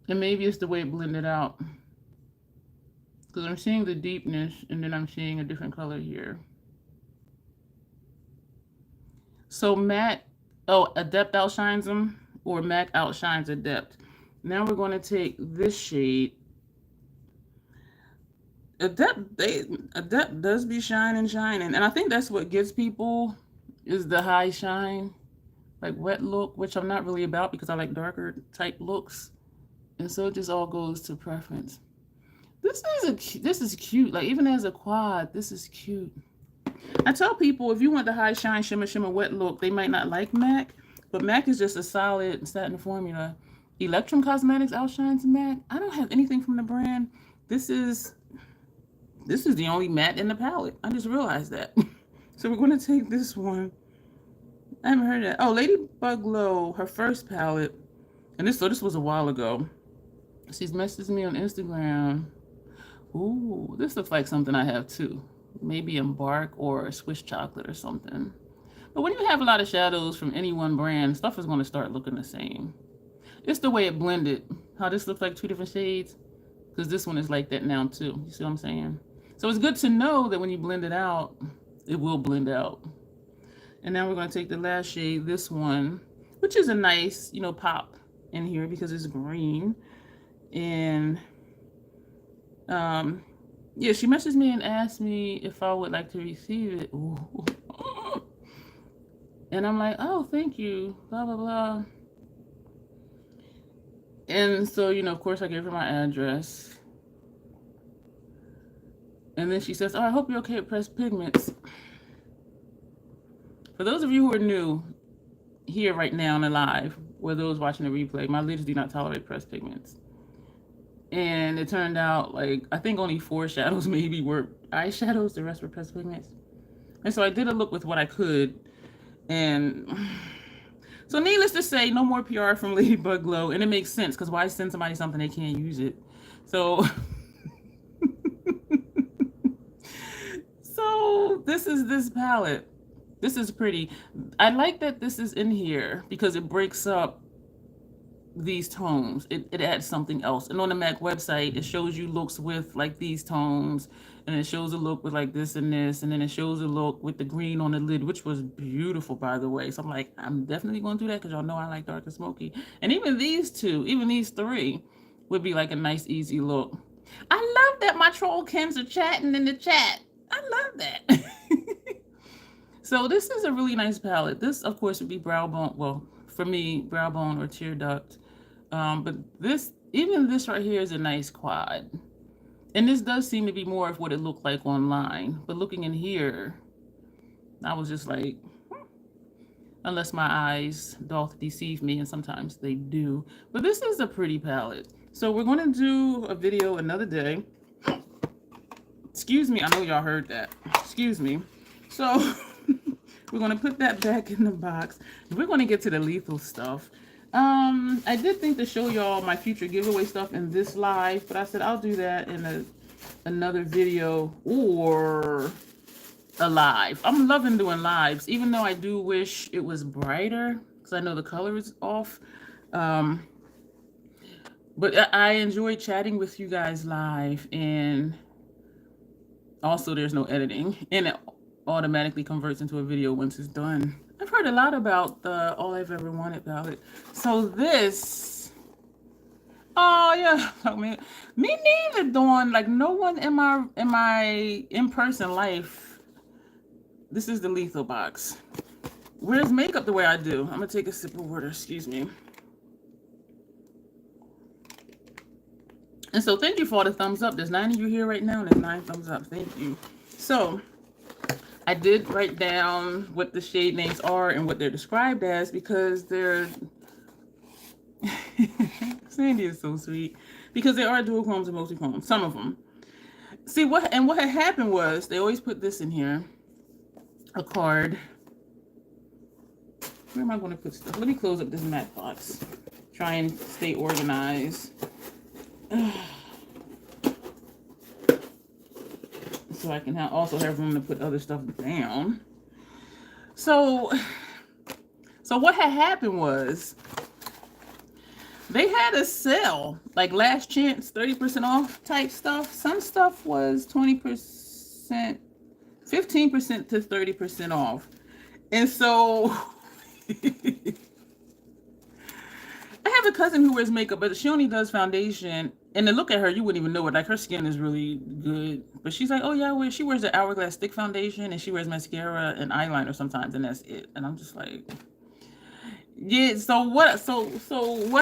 Speaker 1: And maybe it's the way it blended out. Because I'm seeing the deepness, and then I'm seeing a different color here. So MAC, Adept outshines them, or MAC outshines Adept. Now we're going to take this shade. Adept does be shining. And I think that's what gets people, is the high shine, like wet look, which I'm not really about because I like darker type looks. And so it just all goes to preference. This is cute. Like even as a quad, this is cute. I tell people if you want the high shine shimmer wet look, they might not like MAC, but MAC is just a solid satin formula. Electrum Cosmetics outshines MAC. I don't have anything from the brand. This is the only matte in the palette. I just realized that. So we're going to take this one. I haven't heard that. Oh, Ladybug Glow, her first palette. And this was a while ago. She's messaged me on Instagram. Ooh, this looks like something I have too. Maybe Embark or Swiss Chocolate or something. But when you have a lot of shadows from any one brand, stuff is going to start looking the same. It's the way it blended. How this looks like two different shades. Because this one is like that now too. You see what I'm saying? So it's good to know that when you blend it out, it will blend out. And now we're going to take the last shade, this one, which is a nice, pop in here because it's green. And yeah, she messaged me and asked me if I would like to receive it. Ooh. And I'm like, oh, thank you, blah, blah, blah. And so, of course I gave her my address. And then she says, oh, I hope you're okay with pressed pigments. For those of you who are new here right now in the live, or those watching the replay, my lids do not tolerate pressed pigments. And it turned out, like, I think only 4 shadows maybe were eyeshadows, the rest were pressed pigments. And so I did a look with what I could. And so needless to say, no more PR from Ladybug Glow. And it makes sense, because why send somebody something they can't use it? So, so this is this palette. This is pretty. I like that this is in here because it breaks up these tones. It adds something else. And on the MAC website, it shows you looks with like these tones, and it shows a look with like this and this, and then it shows a look with the green on the lid, which was beautiful, by the way. So I'm like, I'm definitely going to do that because y'all know I like dark and smoky. And even these 3 would be like a nice, easy look. I love that my troll Kims are chatting in the chat. I love that. So this is a really nice palette. This, of course, would be brow bone. Well, for me, brow bone or tear duct. But this, even this right here is a nice quad. And this does seem to be more of what it looked like online. But looking in here, I was just like, unless my eyes doth deceive me, and sometimes they do. But this is a pretty palette. So we're going to do a video another day. Excuse me, I know y'all heard that. Excuse me. So we're going to put that back in the box. We're going to get to the lethal stuff. I did think to show y'all my future giveaway stuff in this live, but I said I'll do that in another video or a live. I'm loving doing lives, even though I do wish it was brighter because I know the color is off. But I enjoy chatting with you guys live, and also there's no editing, and it automatically converts into a video once it's done. I've heard a lot about the All I've Ever Wanted palette. So this, Oh yeah, I mean, me neither, Dawn. Like no one in my in-person life. This is the lethal box. Wears makeup the way I do. I'm gonna take a sip of water. Excuse me. And so thank you for all the thumbs up. There's 9 of you here right now, and there's 9 thumbs up. Thank you. So I did write down what the shade names are and what they're described as because they're Sandy is so sweet. Because they are dual chromes and multi-chromes. Some of them. See what had happened was they always put this in here. A card. Where am I going to put stuff? Let me close up this matte box. Try and stay organized. So I can also have room to put other stuff down. So what had happened was they had a sale, like last chance, 30% off type stuff. Some stuff was 20%, 15% to 30% off. And so I have a cousin who wears makeup, but she only does foundation. And to look at her, you wouldn't even know it. Like her skin is really good. But she's like, oh yeah, she wears the Hourglass stick foundation and she wears mascara and eyeliner sometimes, and that's it. And I'm just like, yeah. So what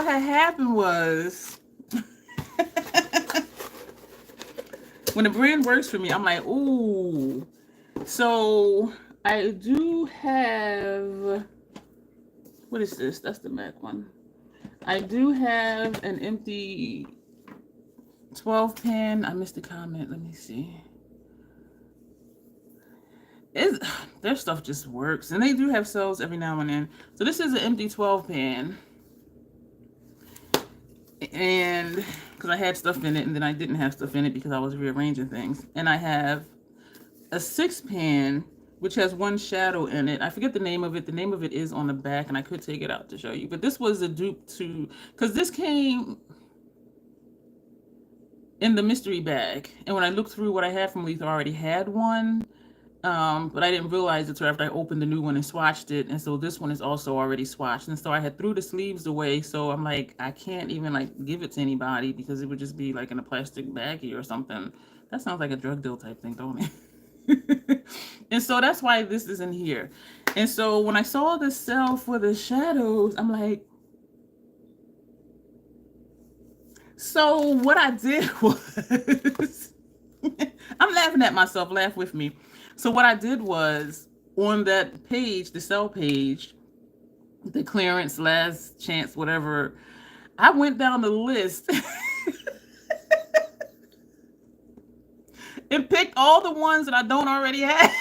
Speaker 1: had happened was when the brand works for me, I'm like, ooh. So I do have, what is this? That's the MAC one. I do have an empty 12 pan. I missed the comment. Let me see. Their stuff just works. And they do have sales every now and then. So this is an empty 12 pan. And because I had stuff in it and then I didn't have stuff in it because I was rearranging things. And I have a 6 pan, which has one shadow in it. I forget the name of it. The name of it is on the back, and I could take it out to show you. But this was a dupe to, because this came in the mystery bag. And when I looked through what I had from Lethal, I already had one. But I didn't realize it until after I opened the new one and swatched it. And so this one is also already swatched. And so I had threw the sleeves away. So I'm like, I can't even like give it to anybody because it would just be like in a plastic baggie or something. That sounds like a drug deal type thing, don't it? And so that's why this is in here. And so when I saw the sale for the shadows, I'm like, so what I did was, I'm laughing at myself, laugh with me. So what I did was on that page, the sell page, the clearance, last chance, whatever, I went down the list and picked all the ones that I don't already have.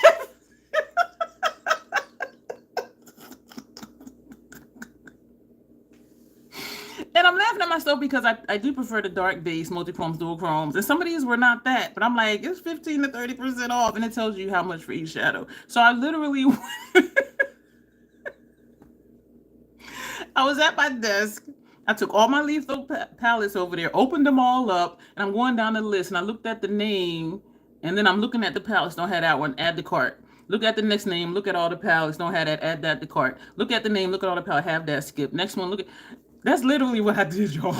Speaker 1: And I'm laughing at myself because I do prefer the dark base, multi-chromes, dual chromes. And some of these were not that. But I'm like, it's 15 to 30% off. And it tells you how much for each shadow. So I literally, I was at my desk. I took all my lethal palettes over there, opened them all up. And I'm going down the list. And I looked at the name. And then I'm looking at the palettes. Don't have that one. Add the cart. Look at the next name. Look at all the palettes. Don't have that. Add that to cart. Look at the name. Look at all the palettes. Have that. Skip. Next one. Look at. That's literally what I did, y'all.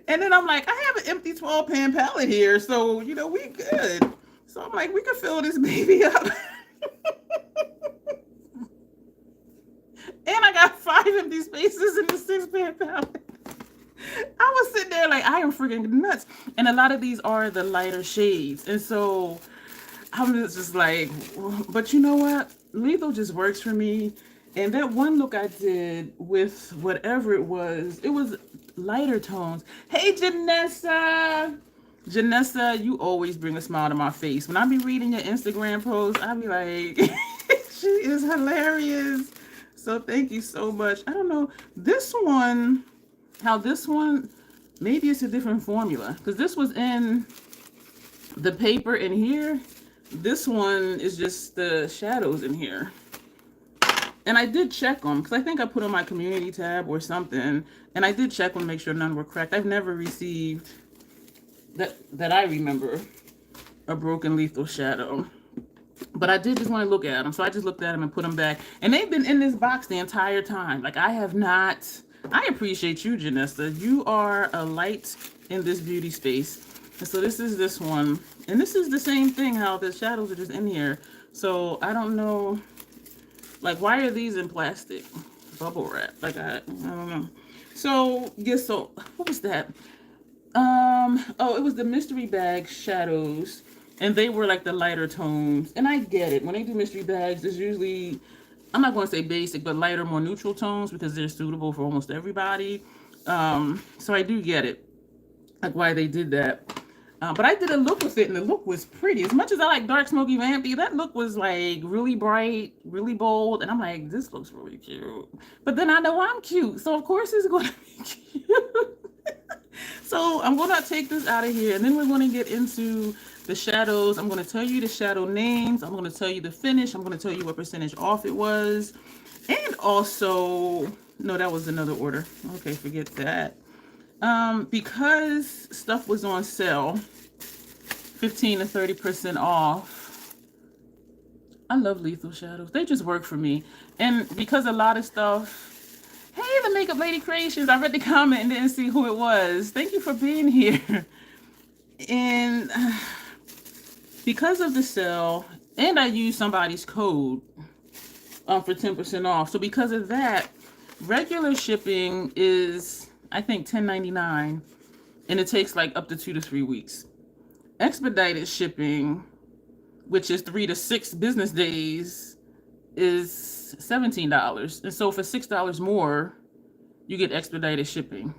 Speaker 1: And then I'm like, I have an empty 12 pan palette here, so you know we good. So I'm like, we could fill this baby up. And I got 5 empty spaces in the 6 pan palette. I was sitting there like, I am freaking nuts. And a lot of these are the lighter shades, and so I'm just like, but you know what? Lethal just works for me. And that one look I did with whatever it was lighter tones. Hey, Janessa. Janessa, you always bring a smile to my face. When I be reading your Instagram posts, I be like, she is hilarious. So thank you so much. I don't know, this one, maybe it's a different formula. Because this was in the paper in here. This one is just the shadows in here. And I did check them because I think I put on my community tab or something. And I did check them to make sure none were cracked. I've never received that I remember a broken lethal shadow. But I did just want to look at them. So I just looked at them and put them back. And they've been in this box the entire time. Like, I have not. I appreciate you, Janessa. You are a light in this beauty space. And so this is this one. And this is the same thing, how the shadows are just in here. So I don't know. Like, why are these in plastic? Bubble wrap. Like, I don't know. So, yeah, so what was that? Oh, it was the mystery bag shadows, and they were like the lighter tones. And I get it. When they do mystery bags, it's usually, I'm not going to say basic, but lighter, more neutral tones because they're suitable for almost everybody. So I do get it, like why they did that. But I did a look with it, and the look was pretty. As much as I like dark, smoky, vampy, that look was like really bright, really bold. And I'm like, this looks really cute. But then I know I'm cute, so of course it's going to be cute. So I'm going to take this out of here, and then we're going to get into the shadows. I'm going to tell you the shadow names. I'm going to tell you the finish. I'm going to tell you what percentage off it was. And also, no, that was another order. Okay, forget that. Because stuff was on sale, 15 to 30% off. I love Lethal Shadows. They just work for me. And because a lot of stuff, hey, the Makeup Lady Creations, I read the comment and didn't see who it was. Thank you for being here. And because of the sale, and I used somebody's code for 10% off. So because of that, regular shipping is, I think, $10.99, and it takes like up to 2 to 3 weeks. Expedited shipping, which is 3 to 6 business days, is $17. And so for $6 more, you get expedited shipping.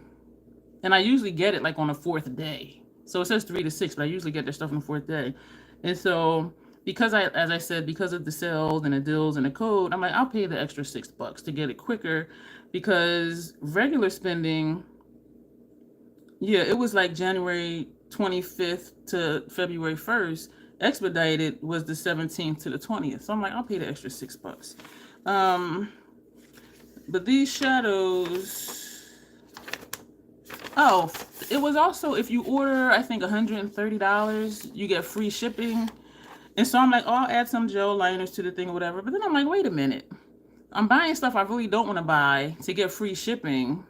Speaker 1: And I usually get it like on the 4th day. So it says 3 to 6, but I usually get their stuff on the 4th day. And so because as I said, because of the sales and the deals and the code, I'm like, I'll pay the extra $6 to get it quicker, because regular spending, yeah, it was like January 25th to February 1st. Expedited was the 17th to the 20th. So I'm like, I'll pay the extra $6. But these shadows, oh, it was also, if you order, I think $130, you get free shipping. And so I'm like, oh, I'll add some gel liners to the thing or whatever. But then I'm like, wait a minute. I'm buying stuff I really don't want to buy to get free shipping.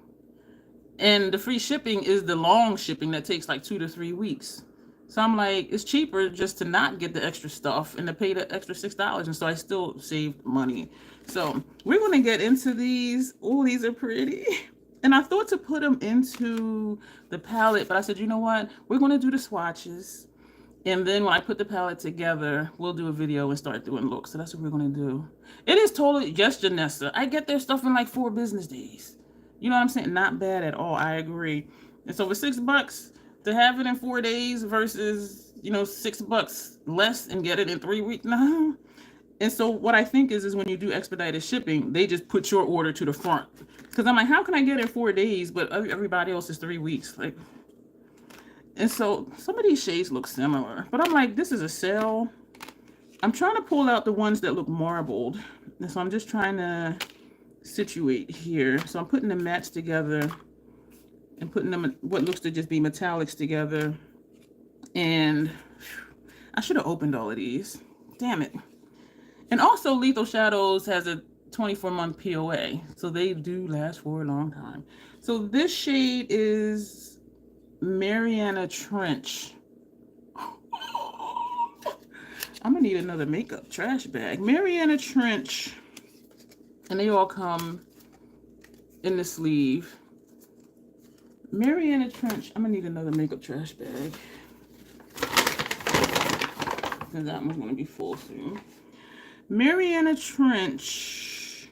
Speaker 1: And the free shipping is the long shipping that takes like 2 to 3 weeks. So I'm like, it's cheaper just to not get the extra stuff and to pay the extra $6. And so I still saved money. So we're going to get into these. Oh, these are pretty. And I thought to put them into the palette, but I said, you know what? We're going to do the swatches. And then when I put the palette together, we'll do a video and start doing looks. So that's what we're going to do. It is totally, yes, Janessa, I get their stuff in like 4 business days. You know what I'm saying? Not bad at all. I agree. And so for $6 to have it in 4 days versus, you know, $6 less and get it in 3 weeks. No. And so what I think is when you do expedited shipping, they just put your order to the front. Because I'm like, how can I get it in 4 days, but everybody else is 3 weeks? Like, and so some of these shades look similar, but I'm like, this is a sale. I'm trying to pull out the ones that look marbled. And so I'm just trying to situate here. So I'm putting the mattes together and putting them what looks to just be metallics together. And I should have opened all of these. Damn it. And also Lethal Shadows has a 24-month POA. So they do last for a long time. So this shade is Mariana Trench. I'm gonna need another makeup trash bag. Mariana Trench. And they all come in the sleeve. Mariana Trench. I'm gonna need another makeup trash bag. Because that one's gonna be full soon. Mariana Trench.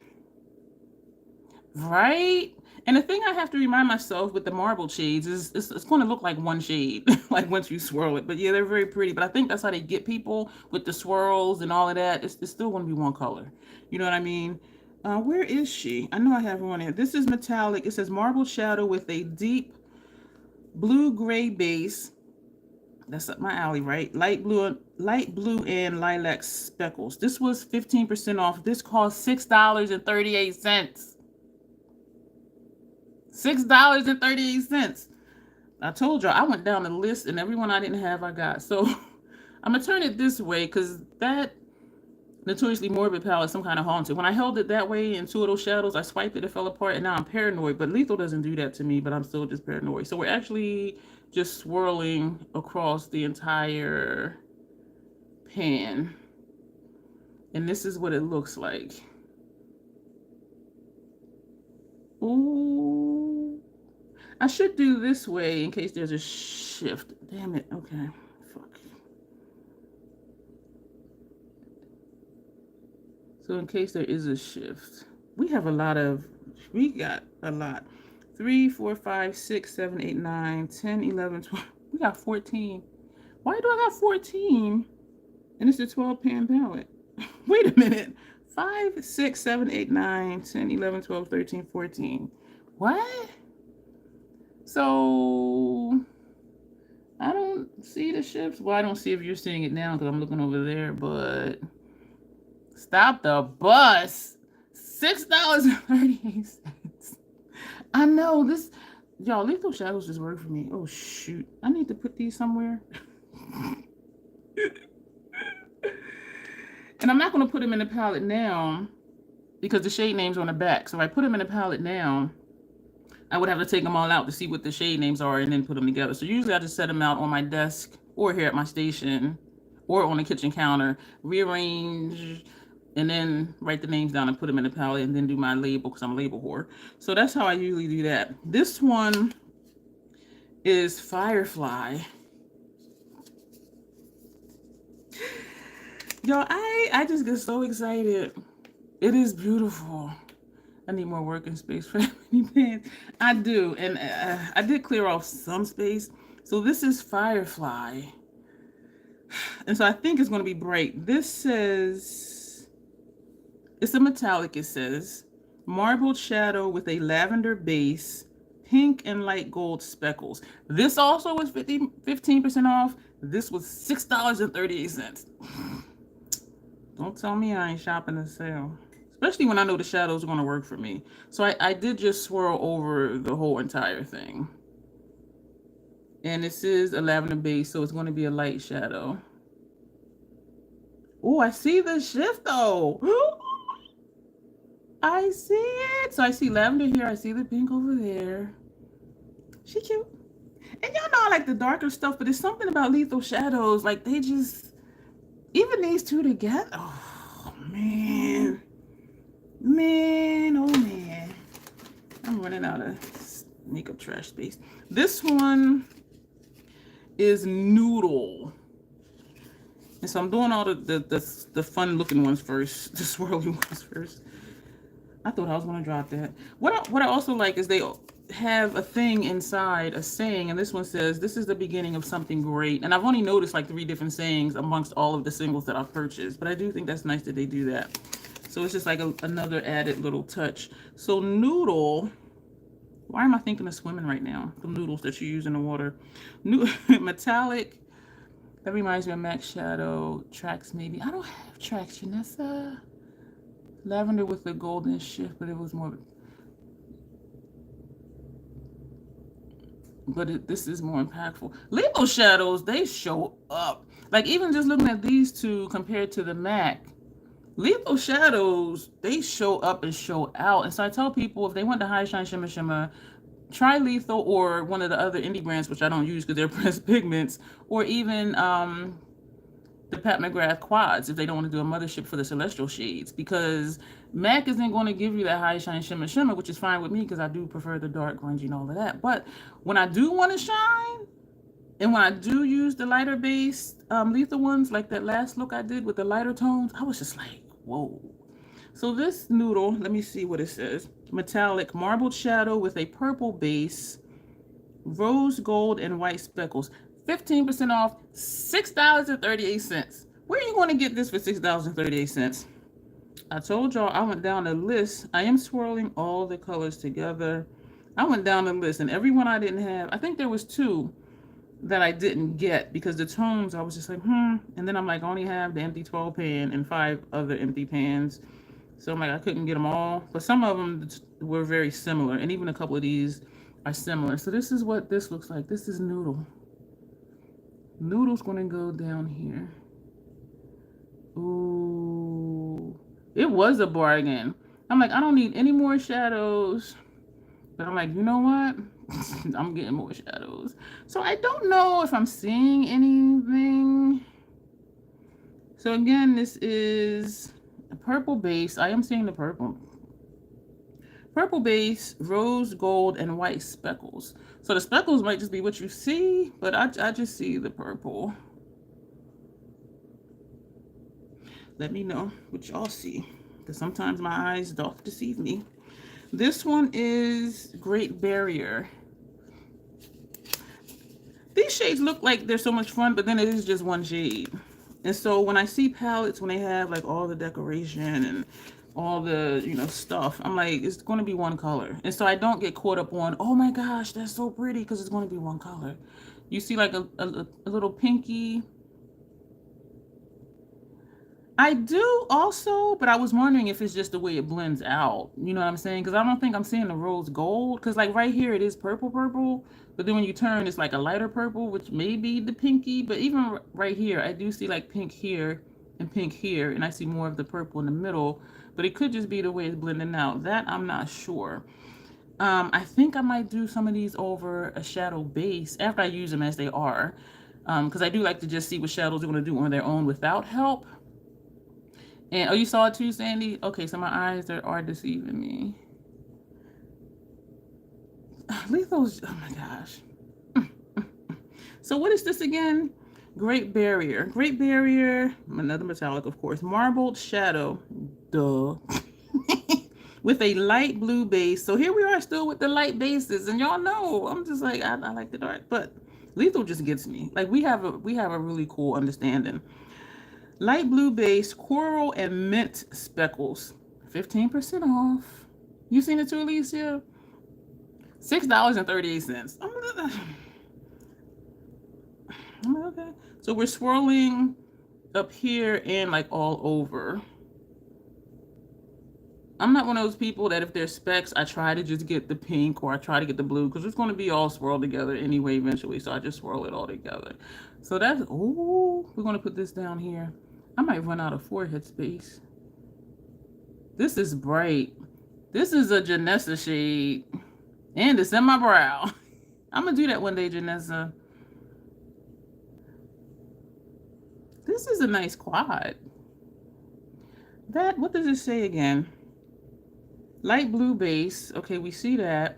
Speaker 1: Right? And the thing I have to remind myself with the marble shades is it's going to look like one shade, like once you swirl it. But yeah, they're very pretty. But I think that's how they get people with the swirls and all of that. It's still going to be one color. You know what I mean? Where is she? I know I have her on here. This is metallic. It says marble shadow with a deep blue-gray base. That's up my alley, right? Light blue and lilac speckles. This was 15% off. This cost $6.38. $6.38. I told y'all I went down the list and everyone I didn't have I got. So I'm gonna turn it this way because that Notoriously Morbid palette, some kind of haunted. When I held it that way in two of those shadows, I swiped it, it fell apart, and now I'm paranoid. But Lethal doesn't do that to me, but I'm still just paranoid. So we're actually just swirling across the entire pan. And this is what it looks like. Ooh. I should do this way in case there's a shift. Damn it. Okay. Fuck. So in case there is a shift, we got a lot. 3, 4, 5, 6, 7, 8, 9, 10, 11, 12. We got 14. Why do I got 14? And it's a 12 pan palette. Wait a minute. 5, 6, 7, 8, 9, 10, 11, 12, 13, 14. What? So I don't see the shifts. Well, I don't see if you're seeing it now because I'm looking over there, but stop the bus. $6.38. I know this. Y'all, Lethal Shadows just work for me. Oh, shoot. I need to put these somewhere. And I'm not going to put them in the palette now because the shade names are on the back. So if I put them in the palette now, I would have to take them all out to see what the shade names are and then put them together. So usually I just set them out on my desk or here at my station or on the kitchen counter, rearrange, and then write the names down and put them in the palette and then do my label because I'm a label whore. So that's how I usually do that. This one is Firefly. Y'all, I just get so excited. It is beautiful. I need more working space for that many pans. I do, and I did clear off some space. So this is Firefly. And so I think it's going to be bright. This says, it's a metallic, it says. Marbled shadow with a lavender base, pink and light gold speckles. This also was 15% off. This was $6.38. Don't tell me I ain't shopping the sale. Especially when I know the shadows are going to work for me. So I did just swirl over the whole entire thing. And this is a lavender base, so it's going to be a light shadow. Oh, I see the shift though. I see it. So I see lavender here. I see the pink over there. She cute. And y'all know I like the darker stuff, but there's something about Lethal Shadows. Like they just, even these two together. Oh, man. Man, oh man. I'm running out of makeup trash space. This one is Noodle. And so I'm doing all the fun looking ones first, the swirly ones first. I thought I was gonna drop that. What I also like is they have a thing inside, a saying, and this one says, "This is the beginning of something great." And I've only noticed like 3 different sayings amongst all of the singles that I've purchased, but I do think that's nice that they do that. So it's just like another added little touch. So Noodle, why am I thinking of swimming right now? The noodles that you use in the water. Metallic, that reminds me of Max Shadow. Tracks maybe. I don't have tracks, Janessa. Lavender with the golden shift, but it was more, but this is more impactful. Lethal Shadows, they show up. Like even just looking at these two compared to the MAC, Lethal Shadows, they show up and show out. And so I tell people if they want the High Shine Shimmer Shimmer, try Lethal or one of the other indie brands, which I don't use because they're pressed pigments, or even the Pat McGrath quads if they don't want to do a mothership for the celestial shades, because MAC isn't going to give you that High Shine Shimmer Shimmer, which is fine with me because I do prefer the dark grungy and all of that. But when I do want to shine, and when I do use the lighter based Lethal ones, like that last look I did with the lighter tones, I was just like, whoa. So this Noodle, let me see what it says. Metallic marbled shadow with a purple base, rose gold and white speckles. 15% off, $6.38. Where are you going to get this for $6.38? I told y'all I went down the list. I am swirling all the colors together. I went down the list, and every one I didn't have, I think there was 2 that I didn't get because the tones, I was just like, And then I'm like, I only have the empty 12 pan and 5 other empty pans. So I'm like, I couldn't get them all. But some of them were very similar. And even a couple of these are similar. So this is what this looks like. This is Noodle. Noodle's going to go down here. Ooh. It was a bargain. I'm like, I don't need any more shadows. But I'm like, you know what? I'm getting more shadows. So I don't know if I'm seeing anything. So again, this is a purple base. I am seeing the purple. Purple base, rose gold, and white speckles. So the speckles might just be what you see, but I just see the purple. Let me know what y'all see, because sometimes my eyes doth deceive me. This one is Great Barrier. These shades look like they're so much fun, but then it is just one shade. And so when I see palettes, when they have like all the decoration and all the, you know, stuff, I'm like, it's going to be one color. And so I don't get caught up on, oh my gosh, that's so pretty, because it's going to be one color. You see like a little pinky. I do also, but I was wondering if it's just the way it blends out. You know what I'm saying? Because I don't think I'm seeing the rose gold. Because like right here, it is purple, but then when you turn, it's like a lighter purple, which may be the pinky. But even right here, I do see like pink here and pink here, and I see more of the purple in the middle. But it could just be the way it's blending out. That I'm not sure. I think I might do some of these over a shadow base after I use them as they are. Because I do like to just see what shadows they're going to do on their own without help. And oh, you saw it too, Sandy? Okay, so my eyes are deceiving me. Leave those, oh my gosh. So what is this again? Great Barrier. Great Barrier, another metallic, of course. Marbled Shadow, duh. With a light blue base. So here we are still with the light bases. And y'all know, I'm just like, I like the dark. But lethal just gets me. Like we have a really cool understanding. Light blue base, coral, and mint speckles. 15% off. You seen it too, Alicia? $6.38. I'm like, okay. So we're swirling up here and like all over. I'm not one of those people that if there's specks, I try to just get the pink or I try to get the blue because it's going to be all swirled together anyway eventually. So I just swirl it all together. So that's, oh, we're going to put this down here. I might run out of forehead space. This is bright. This is a Janessa shade. And it's in my brow. I'm going to do that one day, Janessa. This is a nice quad. That, what does it say again? Light blue base. Okay, we see that.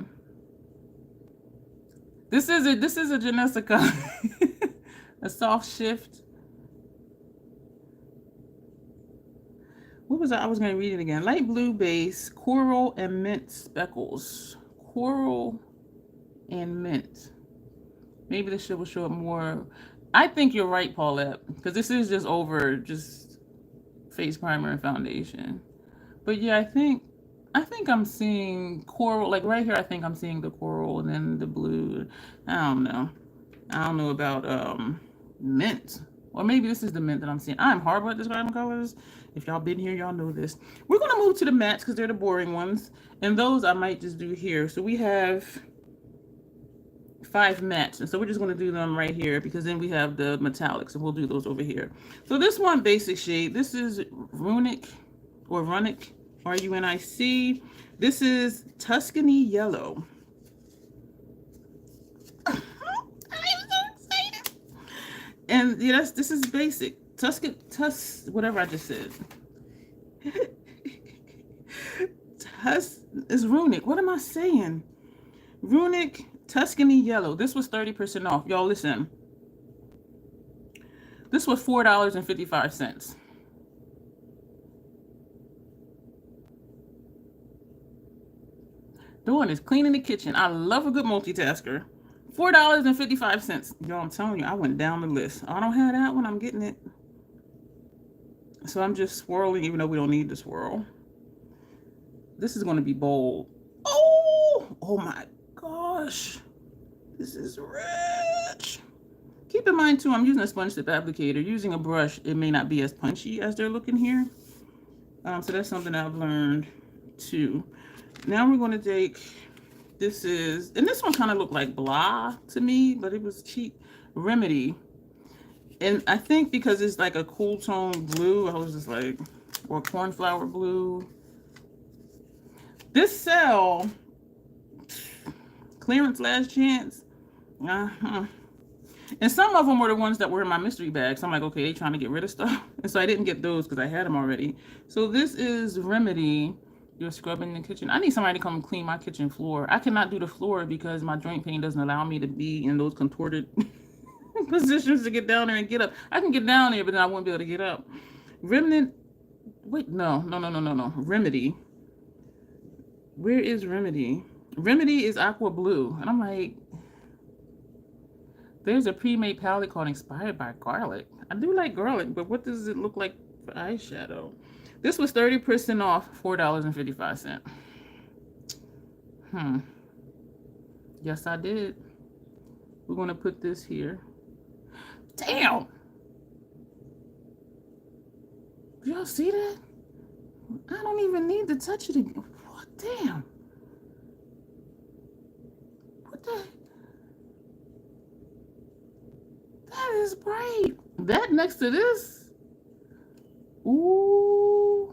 Speaker 1: This is a Janessa color. A soft shift. What was I was going to read it again. Light blue base, coral and mint speckles. Coral and mint. Maybe this shit will show up more. I think you're right, Paulette, because this is just over just face primer and foundation. But yeah, I think I'm seeing coral. Like right here, I think I'm seeing the coral and then the blue. I don't know. I don't know about mint. Or maybe this is the mint that I'm seeing. I'm horrible at describing colors. If y'all been here, y'all know this. We're going to move to the mattes because they're the boring ones. And those I might just do here. So we have 5 mattes. And so we're just going to do them right here because then we have the metallics. And we'll do those over here. So this one basic shade. This is Runic or Runic. R-U-N-I-C. This is Tuscany Yellow. I'm so excited. And yeah, this is basic. Whatever I just said. Is Runic. What am I saying? Runic Tuscany Yellow. This was 30% off. Y'all listen. This was $4.55. Dawn is cleaning the kitchen. I love a good multitasker. $4.55. Y'all, I'm telling you, I went down the list. I don't have that one. I'm getting it. So I'm just swirling, even though we don't need to swirl. This is going to be bold. Oh my gosh. This is rich. Keep in mind, too, I'm using a sponge tip applicator. Using a brush, it may not be as punchy as they're looking here. So that's something I've learned, too. Now we're going to take, and this one kind of looked like blah to me, but it was cheap. Remedy. And I think because it's like a cool tone blue, I was just like, or cornflower blue. This sale, clearance last chance. Uh-huh. And some of them were the ones that were in my mystery bag. So I'm like, okay, they trying to get rid of stuff. And so I didn't get those because I had them already. So this is Remedy. You're scrubbing the kitchen. I need somebody to come clean my kitchen floor. I cannot do the floor because my joint pain doesn't allow me to be in those contorted positions to get down there and get up. I can get down there, but then I won't be able to get up. Remnant. Wait, no. Remedy. Where is Remedy? Remedy is aqua blue. And I'm like, there's a pre-made palette called Inspired by Garlic. I do like garlic, but what does it look like for eyeshadow? This was 30% off, $4.55. Yes, I did. We're going to put this here. Damn! Y'all see that? I don't even need to touch it again. What? Damn. What the? That is bright. That next to this. Ooh.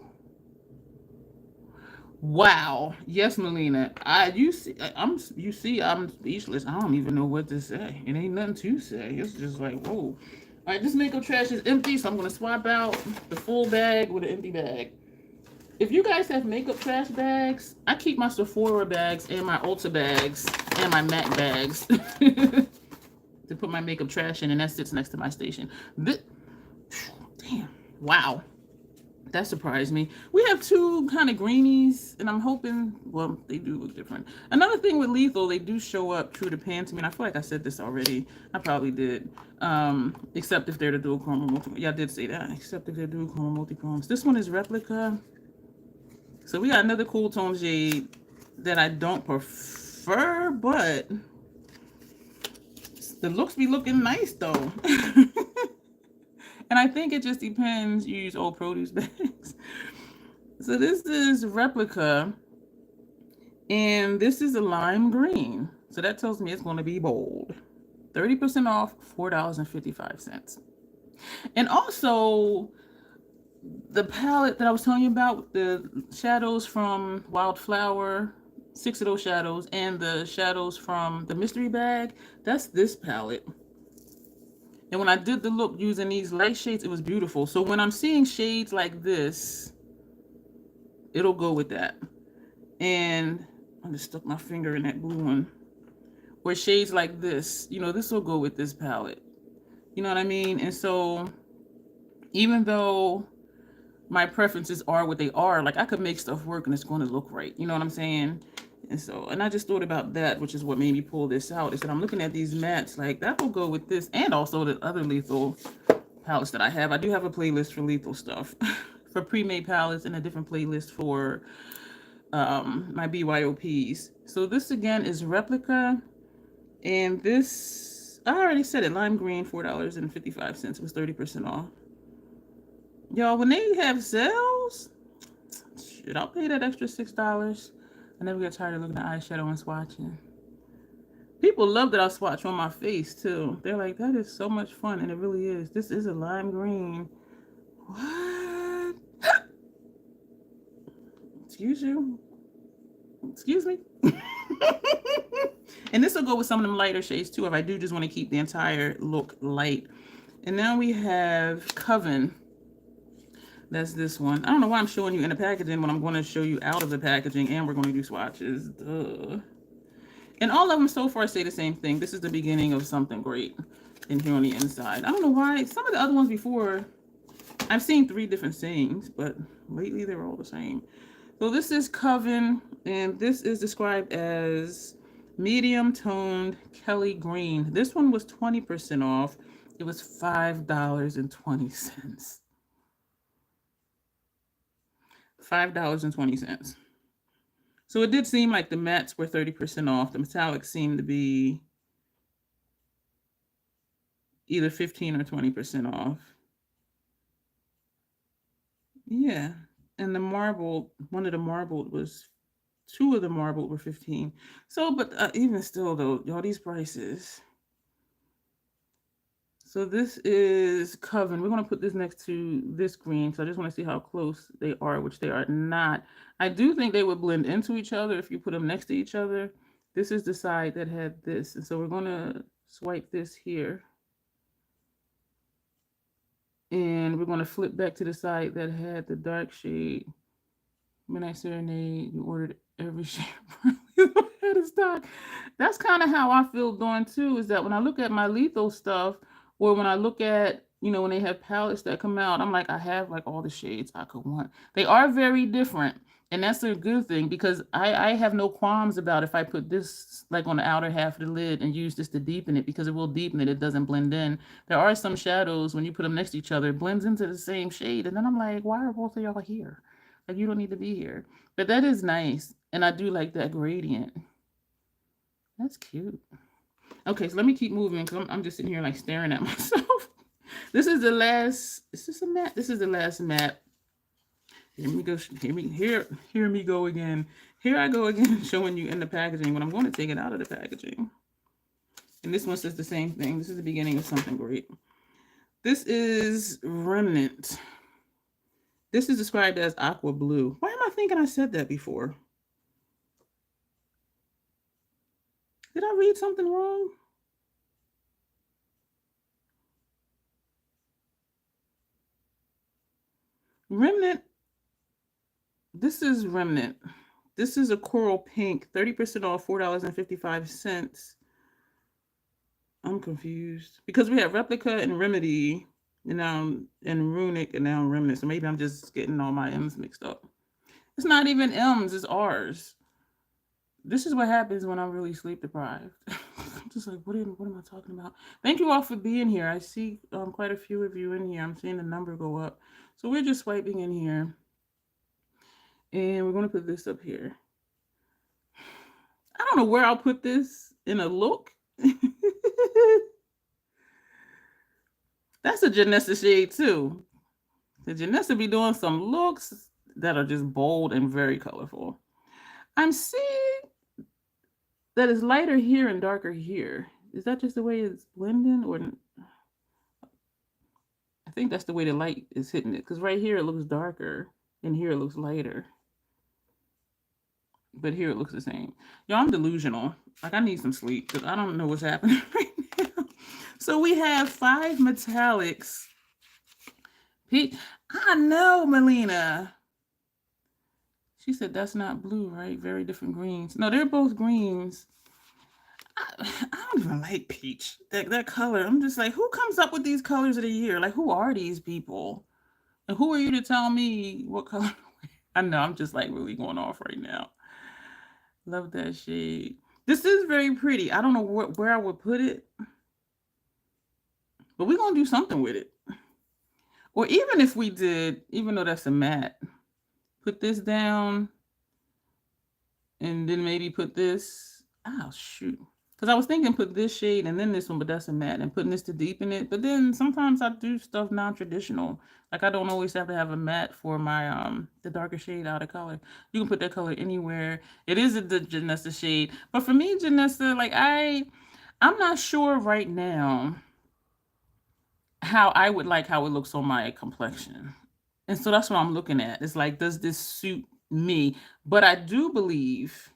Speaker 1: Wow. Yes, Melina. I'm speechless. I don't even know what to say. It ain't nothing to say. It's just like, whoa. All right, this makeup trash is empty, so I'm gonna swap out the full bag with an empty bag. If you guys have makeup trash bags, I keep my Sephora bags and my Ulta bags and my MAC bags to put my makeup trash in, and that sits next to my station. Damn. Wow. That surprised me. We have two kind of greenies, and I'm hoping, well, they do look different. Another thing with Lethal, they do show up true to Pantone. I feel like I said this already. I probably did. Except if they're the dual chrome or multi. Yeah, I did say that. Except if they're dual chrome or multi-chromes. This one is Replica. So we got another cool tone shade that I don't prefer, but the looks be looking nice though. And I think it just depends. You use old produce bags. So this is Replica, and this is a lime green. So that tells me it's going to be bold. 30% off, $4.55. And also, the palette that I was telling you about, the shadows from Wildflower, 6 of those shadows, and the shadows from the mystery bag, that's this palette. And when I did the look using these light shades, it was beautiful. So when I'm seeing shades like this, it'll go with that. And I just stuck my finger in that blue one. Or shades like this, you know, this will go with this palette. You know what I mean? And so even though my preferences are what they are, like I could make stuff work and it's going to look right. You know what I'm saying? And so, and I just thought about that, which is what made me pull this out. Is that I'm looking at these mattes, like that will go with this, and also the other Lethal palettes that I have. I do have a playlist for Lethal stuff, for pre-made palettes, and a different playlist for my BYOPs. So this again is Replica, and this, I already said it, lime green, $4.55. It was 30% off. Y'all, when they have sales, shit, I'll pay that extra $6. I never get tired of looking at eyeshadow and swatching. People love that I swatch on my face too. They're like, that is so much fun, and it really is. This is a lime green. What? Excuse you? Excuse me? And this will go with some of them lighter shades too, if I do just want to keep the entire look light. And now we have Coven. That's this one. I don't know why I'm showing you in the packaging when I'm going to show you out of the packaging, and we're going to do swatches. Duh. And all of them so far say the same thing. This is the beginning of something great in here on the inside. I don't know why. Some of the other ones before, I've seen 3 different sayings, but lately they're all the same. So this is Coven, and this is described as medium toned Kelly green. This one was 20% off. It was $5.20. $5.20. So it did seem like the mattes were 30% off. The metallics seemed to be either 15 or 20% off. Yeah. And the marbled, one of the marbled was, 2 of the marbled were 15. So, but even still though, y'all, these prices. So this is Coven. We're going to put this next to this green. So I just want to see how close they are, which they are not. I do think they would blend into each other if you put them next to each other. This is the side that had this. And so we're going to swipe this here. And we're going to flip back to the side that had the dark shade. Midnight Serenade, you ordered every shade out of stock. That's kind of how I feel doing too, is that when I look at my lethal stuff, or when I look at, when they have palettes that come out, I'm like, I have like all the shades I could want. They are very different. And that's a good thing, because I have no qualms about if I put this like on the outer half of the lid and use this to deepen it, because it will deepen it. It doesn't blend in. There are some shadows, when you put them next to each other, it blends into the same shade. And then I'm like, why are both of y'all here? Like, you don't need to be here. But that is nice. And I do like that gradient. That's cute. Okay, so let me keep moving, because I'm just sitting here like staring at myself. This is the last, is this a matte? This is the last matte. Here me go, hear me go again. Here I go again, showing you in the packaging when I'm going to take it out of the packaging. And this one says the same thing. This is the beginning of something great. This is Remnant. This is described as aqua blue. Why am I thinking I said that before? Did I read something wrong? Remnant. This is Remnant. This is a coral pink, 30% off, $4.55. I'm confused because we have Replica and Remedy, and now and Runic, and now Remnant. So maybe I'm just getting all my M's mixed up. It's not even M's, it's R's. This is what happens when I'm really sleep deprived. I'm just like, what am I talking about? Thank you all for being here. I see quite a few of you in here. I'm seeing the number go up. So we're just swiping in here. And we're going to put this up here. I don't know where I'll put this in a look. That's a Janessa shade too. The Janessa be doing some looks that are just bold and very colorful. I'm seeing that it's lighter here and darker here. Is that just the way it's blending, or I think that's the way the light is hitting it, because right here it looks darker and here it looks lighter. But here it looks the same. Y'all, I'm delusional. Like, I need some sleep because I don't know what's happening right now. So we have 5 metallics. Pete, I know, Melina. She said that's not blue, right? Very different greens. No, they're both greens. I don't even like peach. That color. I'm just like, who comes up with these colors of the year? Like, who are these people? And who are you to tell me what color? I know, I'm just like really going off right now. Love that shade. This is very pretty. I don't know where I would put it, but we're going to do something with it. Or even if we did, even though that's a matte, put this down and then maybe put this. Oh, shoot. Because I was thinking put this shade and then this one, but that's a matte, and putting this to deepen it. But then sometimes I do stuff non-traditional. Like, I don't always have to have a matte for my the darker shade out of color. You can put that color anywhere. It is the Janessa shade. But for me, Janessa, like I'm not sure right now how I would like how it looks on my complexion. And so that's what I'm looking at. It's like, does this suit me? But I do believe,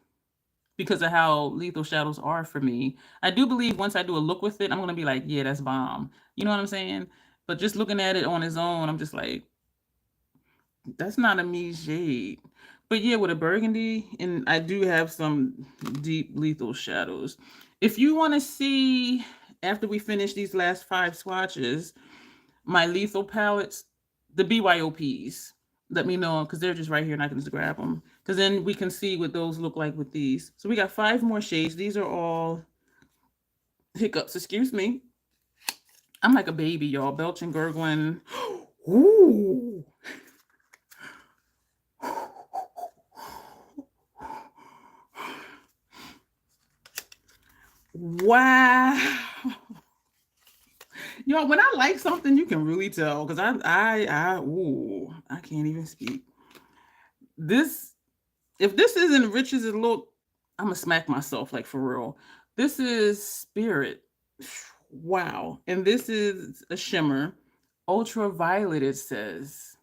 Speaker 1: because of how lethal shadows are for me, I do believe once I do a look with it, I'm going to be like, yeah, that's bomb. You know what I'm saying? But just looking at it on its own, I'm just like, that's not a me shade. But yeah, with a burgundy, and I do have some deep lethal shadows. If you want to see, after we finish these last 5 swatches, my lethal palettes, the BYOPs, let me know, because they're just right here and I can just grab them. Because then we can see what those look like with these. So we got 5 more shades. These are all hiccups. Excuse me. I'm like a baby, y'all. Belching, gurgling. Ooh. Wow. Y'all, when I like something, you can really tell. Because I can't even speak. If this isn't rich as it look, I'm gonna smack myself, like, for real. This is Spirit. Wow. And this is a shimmer. Ultraviolet, it says.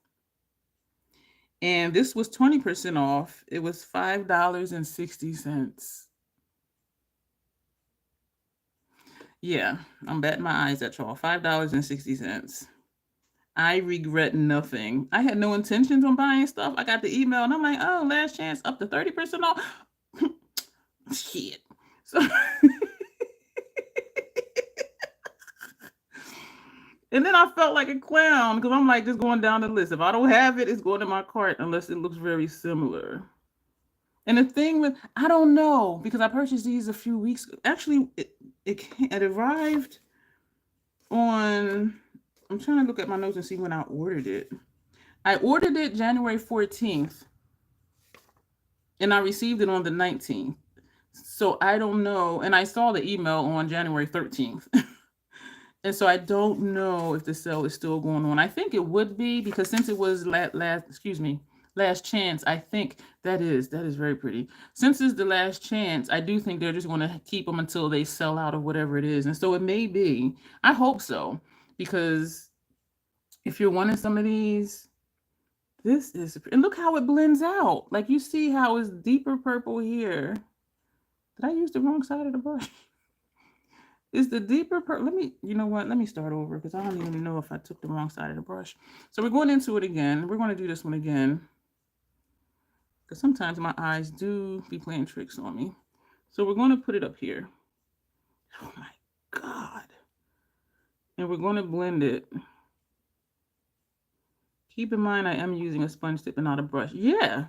Speaker 1: And this was 20% off. It was $5.60. Yeah, I'm batting my eyes at y'all. $5.60. I regret nothing. I had no intentions on buying stuff. I got the email and I'm like, oh, last chance up to 30% off. Shit. So and then I felt like a clown because I'm like just going down the list. If I don't have it, it's going in my cart unless it looks very similar. And the thing with, I don't know, because I purchased these a few weeks ago. Actually, it arrived on, I'm trying to look at my notes and see when I ordered it. I ordered it January 14th and I received it on the 19th. So I don't know. And I saw the email on January 13th. And so I don't know if the sale is still going on. I think it would be because since it was last chance, I think that is very pretty. Since it's the last chance, I do think they're just going to keep them until they sell out of whatever it is. And so it may be. I hope so, because if you're wanting some of these, this is, and look how it blends out. Like you see how it's deeper purple here. Did I use the wrong side of the brush? Is the deeper purple? You know what? Let me start over because I don't even know if I took the wrong side of the brush. So we're going into it again. We're going to do this one again because sometimes my eyes do be playing tricks on me. So we're going to put it up here. Oh my God. And we're going to blend it. Keep in mind, I am using a sponge tip and not a brush. Yeah.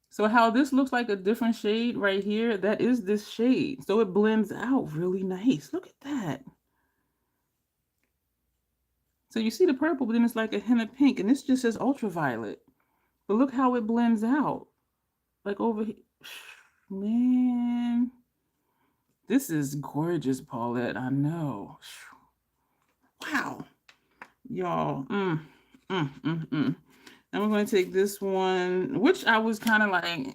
Speaker 1: So how this looks like a different shade right here, that is this shade. So it blends out really nice. Look at that. So you see the purple, but then it's like a hint of pink, and this just says ultraviolet. But look how it blends out. Like over here. Man. This is gorgeous, Paulette. I know. Wow. Y'all. And we're going to take this one, which I was kind of like,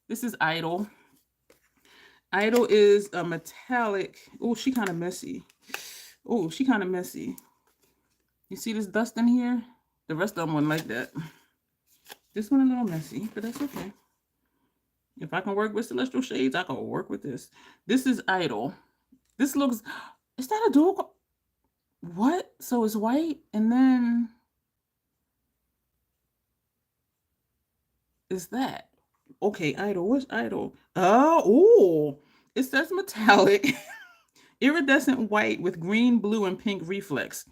Speaker 1: this is Idol. Idol is a metallic. Oh, she kind of messy. Oh, she kind of messy. You see this dust in here? The rest of them wasn't like that. This one a little messy, but that's okay. If I can work with Celestial Shades, I can work with this. This is Idol. This looks, is that a dual? What? So it's white and then is that? Okay, Idol. What's Idol? Oh, it says metallic, iridescent white with green, blue, and pink reflex.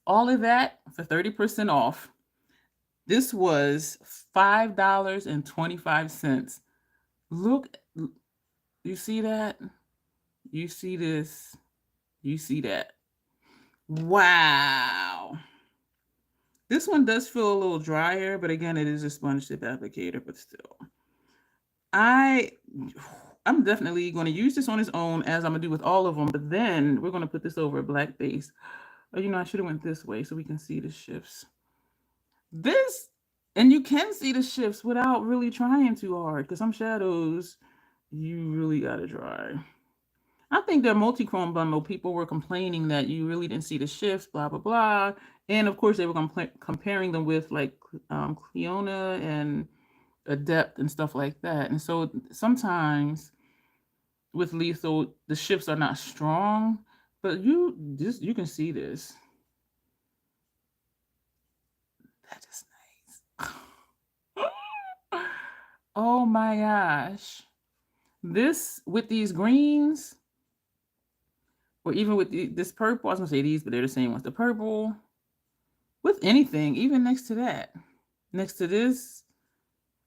Speaker 1: All of that for 30% off. This was $5.25. Look, you see that? You see this? You see that? Wow. This one does feel a little drier, but again, it is a sponge tip applicator, but still. I'm definitely going to use this on its own, as I'm going to do with all of them, but then we're going to put this over a black base. Oh, I should have went this way so we can see the shifts. This, and you can see the shifts without really trying too hard, because some shadows, you really got to try. I think their multi-chrome bundle, people were complaining that you really didn't see the shifts, blah, blah, blah. And of course, they were comparing them with like Cleona and Adept and stuff like that. And so sometimes with Lethal, the shifts are not strong, but you can see this. That is nice. Oh my gosh. This, with these greens, or even with this purple, I was going to say these, but they're the same ones. The purple, with anything, even next to that, next to this,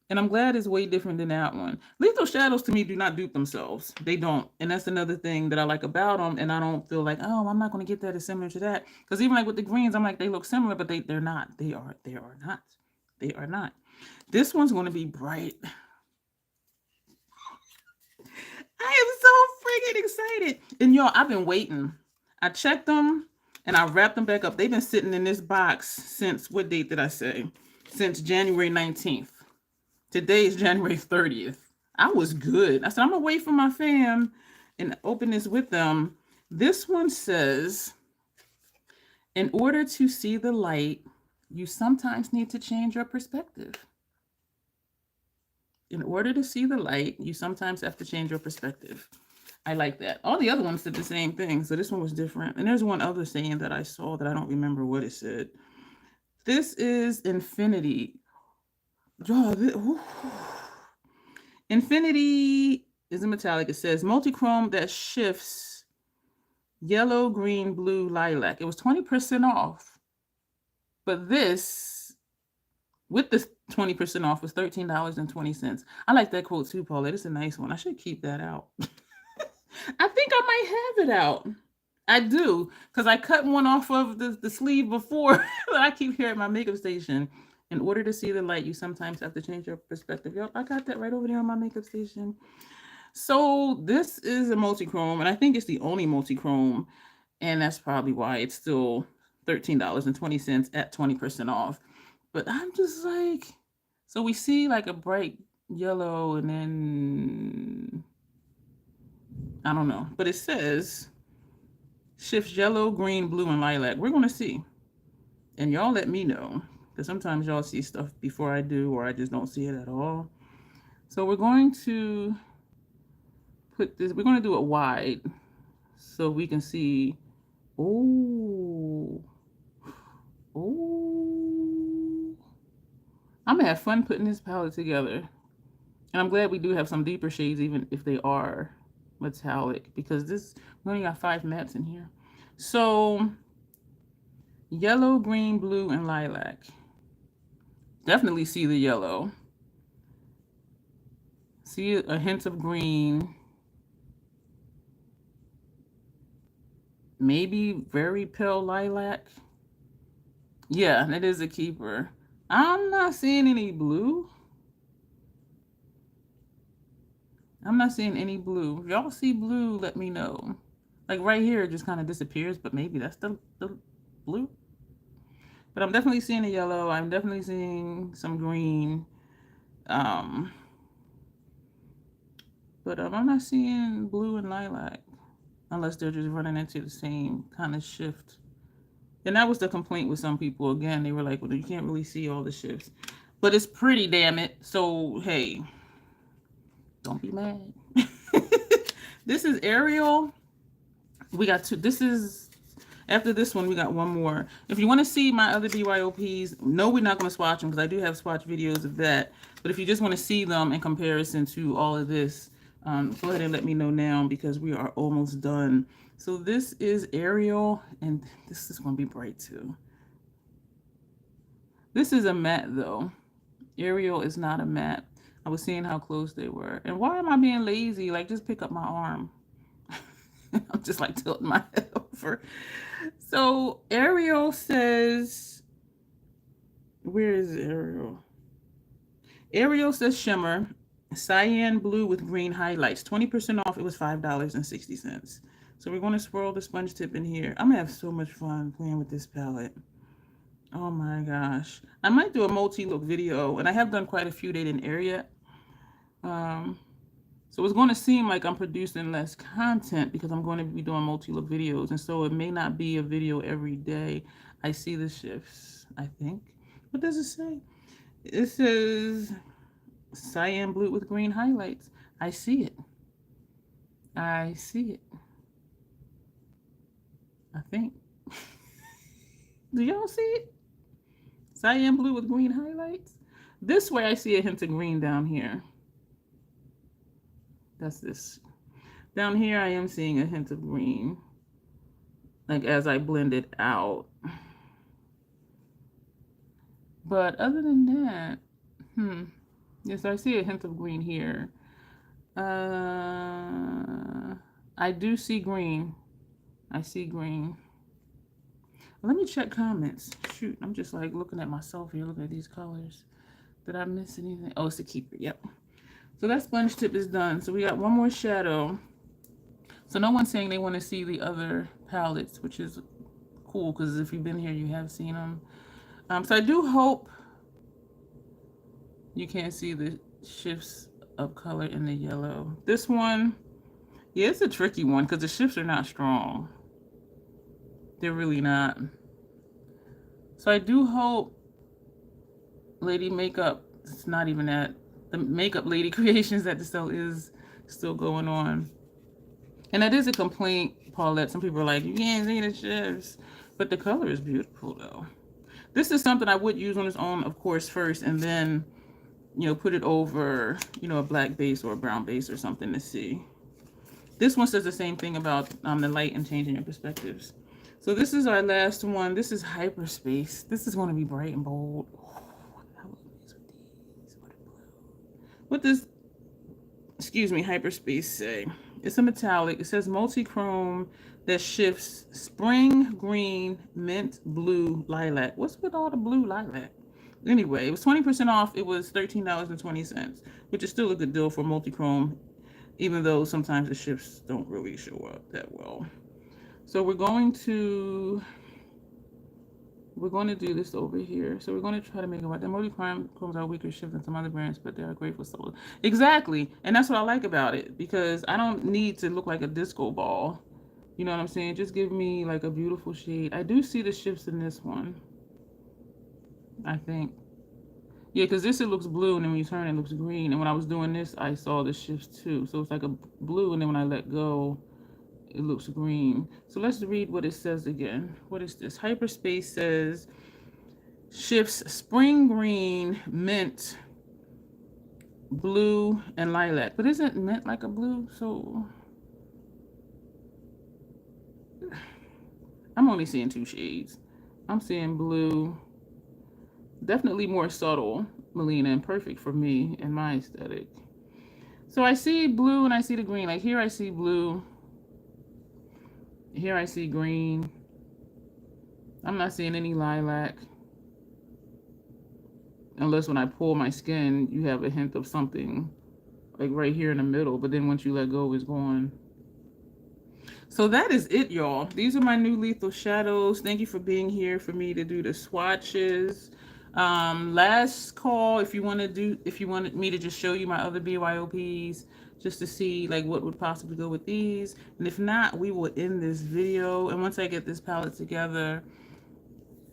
Speaker 1: and I'm glad it's way different than that one. Lethal Shadows, to me, do not dupe themselves. They don't. And that's another thing that I like about them, and I don't feel like, oh, I'm not going to get that as similar to that. Because even like with the greens, I'm like, they look similar, but they're not. They are not. They are not. This one's going to be bright. I am so freaking excited. And y'all, I've been waiting. I checked them and I wrapped them back up. They've been sitting in this box since, what date did I say? Since January 19th. Today is January 30th. I was good. I said, I'm going to wait for my fam and open this with them. This one says, in order to see the light, you sometimes need to change your perspective. In order to see the light, you sometimes have to change your perspective. I like that. All the other ones did the same thing, so this one was different. And there's one other saying that I saw that I don't remember what it said. This is infinity. Infinity is a metallic. It says multi-chrome that shifts yellow, green, blue, lilac. It was 20% off. But this, with the 20% off, was $13.20. I like that quote too, Paula. It's a nice one. I should keep that out. I think I might have it out. I do, because I cut one off of the sleeve before that I keep here at my makeup station. In order to see the light, you sometimes have to change your perspective. Yo, I got that right over there on my makeup station. So this is a multi-chrome, and I think it's the only multi-chrome, and that's probably why it's still $13.20 at 20% off. But I'm just like, so we see like a bright yellow, and then I don't know, but it says shifts yellow, green, blue, and lilac. We're going to see. And y'all let me know, because sometimes y'all see stuff before I do, or I just don't see it at all. So we're going to put this, we're going to do it wide so we can see. Oh, oh. I'm going to have fun putting this palette together. And I'm glad we do have some deeper shades, even if they are metallic, because this, we only got 5 mattes in here. So yellow, green, blue, and lilac. Definitely see the yellow. See a hint of green. Maybe very pale lilac. Yeah, that is a keeper. I'm not seeing any blue. I'm not seeing any blue. If y'all see blue, let me know. Like right here, it just kind of disappears, but maybe that's the blue. But I'm definitely seeing a yellow. I'm definitely seeing some green. But I'm not seeing blue and lilac unless they're just running into the same kind of shift. And that was the complaint with some people. Again, they were like, well, you can't really see all the shifts. But it's pretty, damn it. So, hey, don't be mad. This is Ariel. We got two. This is, after this one, we got one more. If you want to see my other BYOPs, no, we're not going to swatch them because I do have swatch videos of that. But if you just want to see them in comparison to all of this, go ahead and let me know now because we are almost done. So this is Ariel, and this is going to be bright too. This is a matte though. Ariel is not a matte. I was seeing how close they were. And why am I being lazy? Like, just pick up my arm. I'm just like tilting my head over. So Ariel says, where is Ariel? Ariel says shimmer, cyan blue with green highlights. 20% off. It was $5.60. So we're going to swirl the sponge tip in here. I'm going to have so much fun playing with this palette. Oh my gosh. I might do a multi-look video, and I have done quite a few. They didn't air yet. So it's going to seem like I'm producing less content because I'm going to be doing multi-look videos. And so it may not be a video every day. I see the shifts, I think. What does it say? It says cyan blue with green highlights. I see it. I see it. I think. Do y'all see it? Cyan blue with green highlights. This way I see a hint of green down here. That's this. Down here I am seeing a hint of green. Like as I blend it out. But other than that, yes, I see a hint of green here. I do see green. I see green. Let me check comments. Shoot, I'm just like looking at myself here, looking at these colors. Did I miss anything? Oh, it's a keeper. Yep. So that sponge tip is done. So we got one more shadow. So no one's saying they want to see the other palettes, which is cool because if you've been here, you have seen them. So I do hope you can't see the shifts of color in the yellow. This one Yeah, it's a tricky one because the shifts are not strong. They're really not. So I do hope Lady Makeup, it's not even that, the Makeup Lady Creations that the sale is still going on. And that is a complaint, Paulette. Some people are like, you can't see the shifts. But the color is beautiful, though. This is something I would use on its own, of course, first, and then, put it over, a black base or a brown base or something to see. This one says the same thing about the light and changing your perspectives. So this is our last one. This is Hyperspace. This is going to be bright and bold. What does, Hyperspace say? It's a metallic. It says multi-chrome that shifts spring, green, mint, blue, lilac. What's with all the blue lilac? Anyway, it was 20% off. It was $13.20, which is still a good deal for multi-chrome, even though sometimes the shifts don't really show up that well. So we're going to do this over here. So we're going to try to make it right. The multi-chromes are weaker shift than some other brands, but they are great for solo. Exactly. And that's what I like about it, because I don't need to look like a disco ball. You know what I'm saying? Just give me like a beautiful shade. I do see the shifts in this one, I think. Yeah, because this, it looks blue, and then when you turn it looks green. And when I was doing this, I saw the shifts too. So it's like a blue, and then when I let go, it looks green. So let's read what it says again. What is this? Hyperspace says shifts spring, green, mint, blue, and lilac. But isn't mint like a blue? So I'm only seeing 2 shades. I'm seeing blue. Definitely more subtle, Melina, and perfect for me and my aesthetic. So I see blue and I see the green. Like here I see blue. Here I see green. I'm not seeing any lilac. Unless when I pull my skin, you have a hint of something like right here in the middle. But then once you let go, it's gone. So that is it, y'all. These are my new lethal shadows. Thank you for being here for me to do the swatches. Last call if you wanted me to just show you my other BYOPs, just to see like what would possibly go with these. And if not, we will end this video. And once I get this palette together,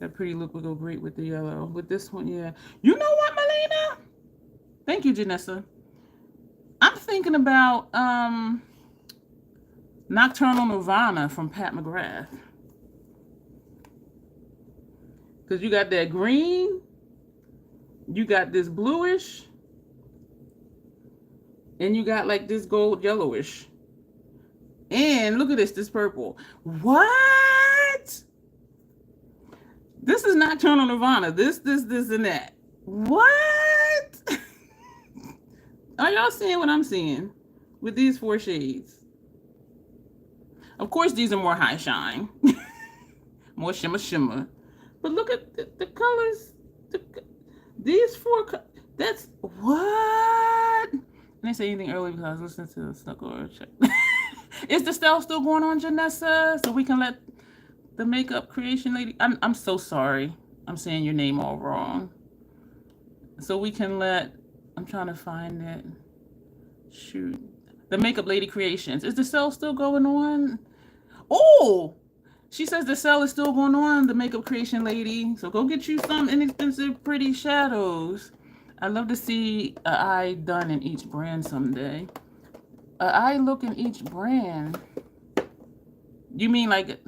Speaker 1: that pretty look will go great with the yellow. With this one, yeah. You know what, Melina? Thank you, Janessa. I'm thinking about Nocturnal Nirvana from Pat McGrath. Because you got that green, you got this bluish, and you got like this gold yellowish. And look at this purple. What? This is Nocturnal Nirvana. This, and that. What? Are y'all seeing what I'm seeing with these 4 shades? Of course, these are more high shine. More shimmer. But look at the colors. These 4, that's what? I didn't say anything earlier because I was listening to the Snuggler check. Is the sale still going on, Janessa? So we can let the makeup creation lady. I'm so sorry. I'm saying your name all wrong. So we can let. I'm trying to find it. Shoot. The makeup lady creations. Is the sale still going on? Oh! She says the sale is still going on, the makeup creation lady. So go get you some inexpensive, pretty shadows. I'd love to see an eye done in each brand someday. An eye look in each brand. You mean like,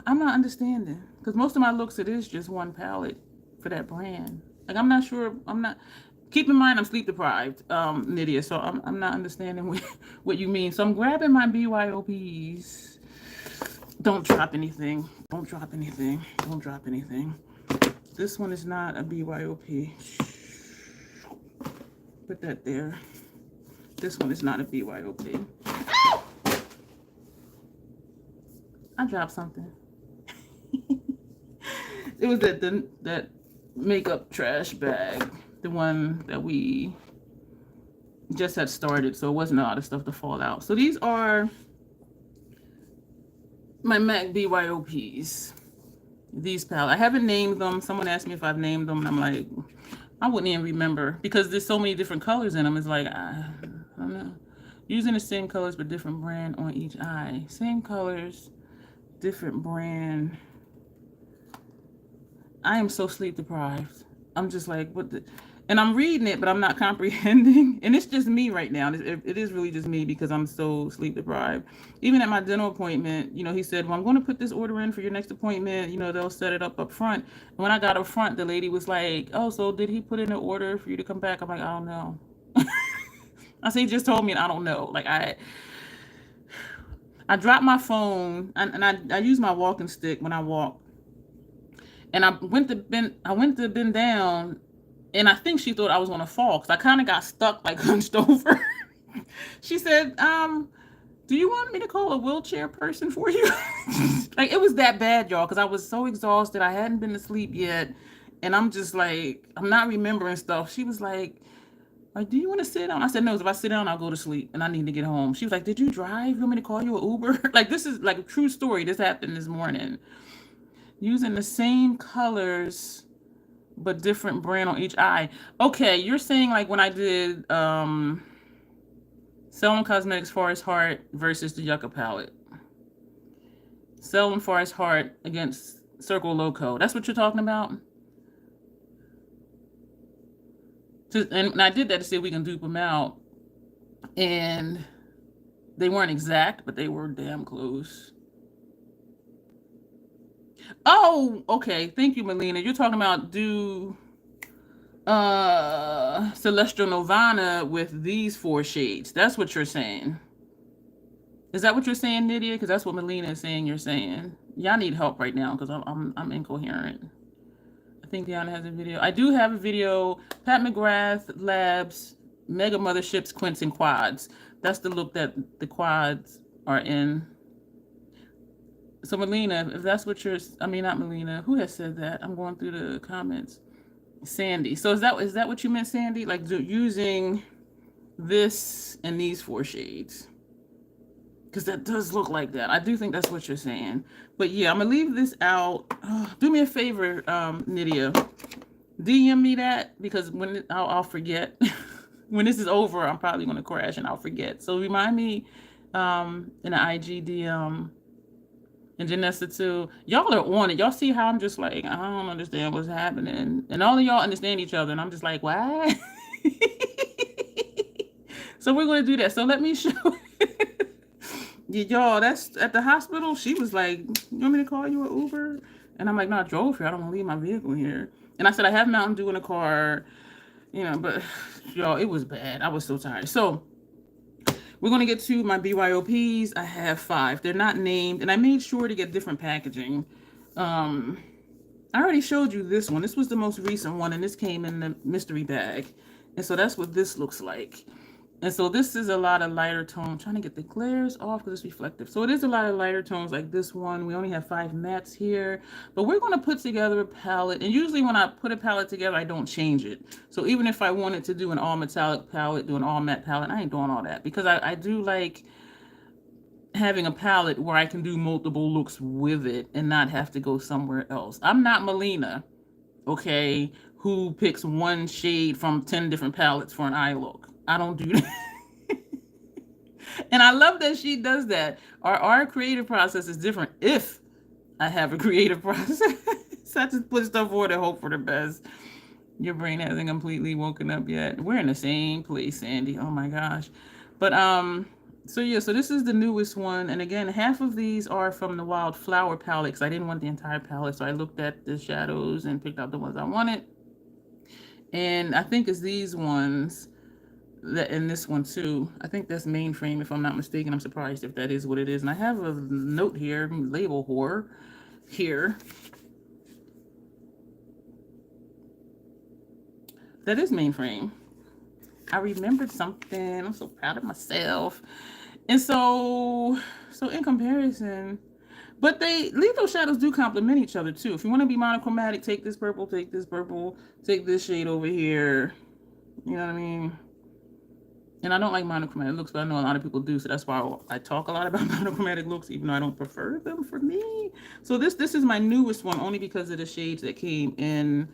Speaker 1: I'm not understanding. Because most of my looks, it is just one palette for that brand. Like, I'm not sure, keep in mind I'm sleep deprived, Nydia. So I'm not understanding what you mean. So I'm grabbing my BYOPs. Don't drop anything. Don't drop anything. Don't drop anything. This one is not a BYOP. Put that there. This one is not a BYOP. Ow! I dropped something. It was that makeup trash bag. The one that we just had started. So it wasn't a lot of stuff to fall out. So these are my MAC BYOPs. These palettes. I haven't named them. Someone asked me if I've named them, and I'm like, I wouldn't even remember because there's so many different colors in them. It's like, I don't know. Using the same colors but different brand on each eye. Same colors, different brand. I am so sleep deprived. I'm just like, what the... And I'm reading it, but I'm not comprehending. And it's just me right now. It is really just me because I'm so sleep deprived. Even at my dental appointment, you know, he said, well, I'm going to put this order in for your next appointment. You know, they'll set it up front. And when I got up front, the lady was like, oh, so did he put in an order for you to come back? I'm like, I don't know. I said, he just told me and I don't know. Like, I dropped my phone and I use my walking stick when I walk. And I went to bend down, and I think she thought I was gonna fall because I kind of got stuck, like hunched over. She said, do you want me to call a wheelchair person for you? Like, it was that bad, y'all, because I was so exhausted. I hadn't been to sleep yet, and I'm just like, I'm not remembering stuff. She was like, do you want to sit down? I said, no, if I sit down, I'll go to sleep, and I need to get home. She was like, did you drive? You want me to call you an Uber? Like, this is like a true story. This happened this morning. Using the same colors but different brand on each eye. Okay, you're saying like when I did Selwyn Cosmetics Forest Heart versus the Yucca palette. Selwyn Forest Heart against Circle Loco. That's what you're talking about? And I did that to see if we can dupe them out. And they weren't exact, but they were damn close. Oh, okay. Thank you, Melina. You're talking about Celestial Nirvana with these 4 shades. That's what you're saying. Is that what you're saying, Nydia? Because that's what Melina is saying you're saying. Y'all need help right now because I'm incoherent. I think Dion has a video. I do have a video. Pat McGrath Labs, Mega Motherships, Quints, and Quads. That's the look that the quads are in. So Melina, if that's what you're, I mean, not Melina, who has said that? I'm going through the comments. Sandy. So is that what you meant, Sandy? Like using this and these 4 shades? Because that does look like that. I do think that's what you're saying. But yeah, I'm going to leave this out. Do me a favor, Nydia. DM me that because when I'll forget. When this is over, I'm probably going to crash and I'll forget. So remind me in the IG DM. And Janessa too. Y'all are on it. Y'all see how I'm just like, I don't understand what's happening. And all of y'all understand each other. And I'm just like, what? So we're going to do that. So let me show. Y'all, that's at the hospital. She was like, you want me to call you an Uber? And I'm like, no, I drove here. I don't want to leave my vehicle here. And I said, I have Mountain Dew in the car. You know, but y'all, it was bad. I was so tired. So we're going to get to my BYOPs. I have 5. They're not named. And I made sure to get different packaging. I already showed you this one. This was the most recent one. And this came in the mystery bag. And so that's what this looks like. And so this is a lot of lighter tones. I'm trying to get the glares off because it's reflective. So it is a lot of lighter tones like this one. We only have 5 mattes here. But we're going to put together a palette. And usually when I put a palette together, I don't change it. So even if I wanted to do an all metallic palette, do an all matte palette, I ain't doing all that. Because I do like having a palette where I can do multiple looks with it and not have to go somewhere else. I'm not Melina, okay, who picks one shade from 10 different palettes for an eye look. I don't do that. And I love that she does that. Our creative process is different if I have a creative process. So I just put stuff forward and hope for the best. Your brain hasn't completely woken up yet. We're in the same place, Sandy. Oh my gosh. But so yeah, so this is the newest one. And again, half of these are from the Wildflower palette because I didn't want the entire palette. So I looked at the shadows and picked out the ones I wanted. And I think it's these ones. And this one too. I think that's Mainframe if I'm not mistaken. I'm surprised if that is what it is. And I have a note here, label whore here. That is Mainframe. I remembered something. I'm so proud of myself. And so in comparison, but lethal shadows do complement each other too. If you want to be monochromatic, take this purple, take this shade over here. You know what I mean? And I don't like monochromatic looks, but I know a lot of people do, so that's why I talk a lot about monochromatic looks, even though I don't prefer them for me. So this is my newest one, only because of the shades that came in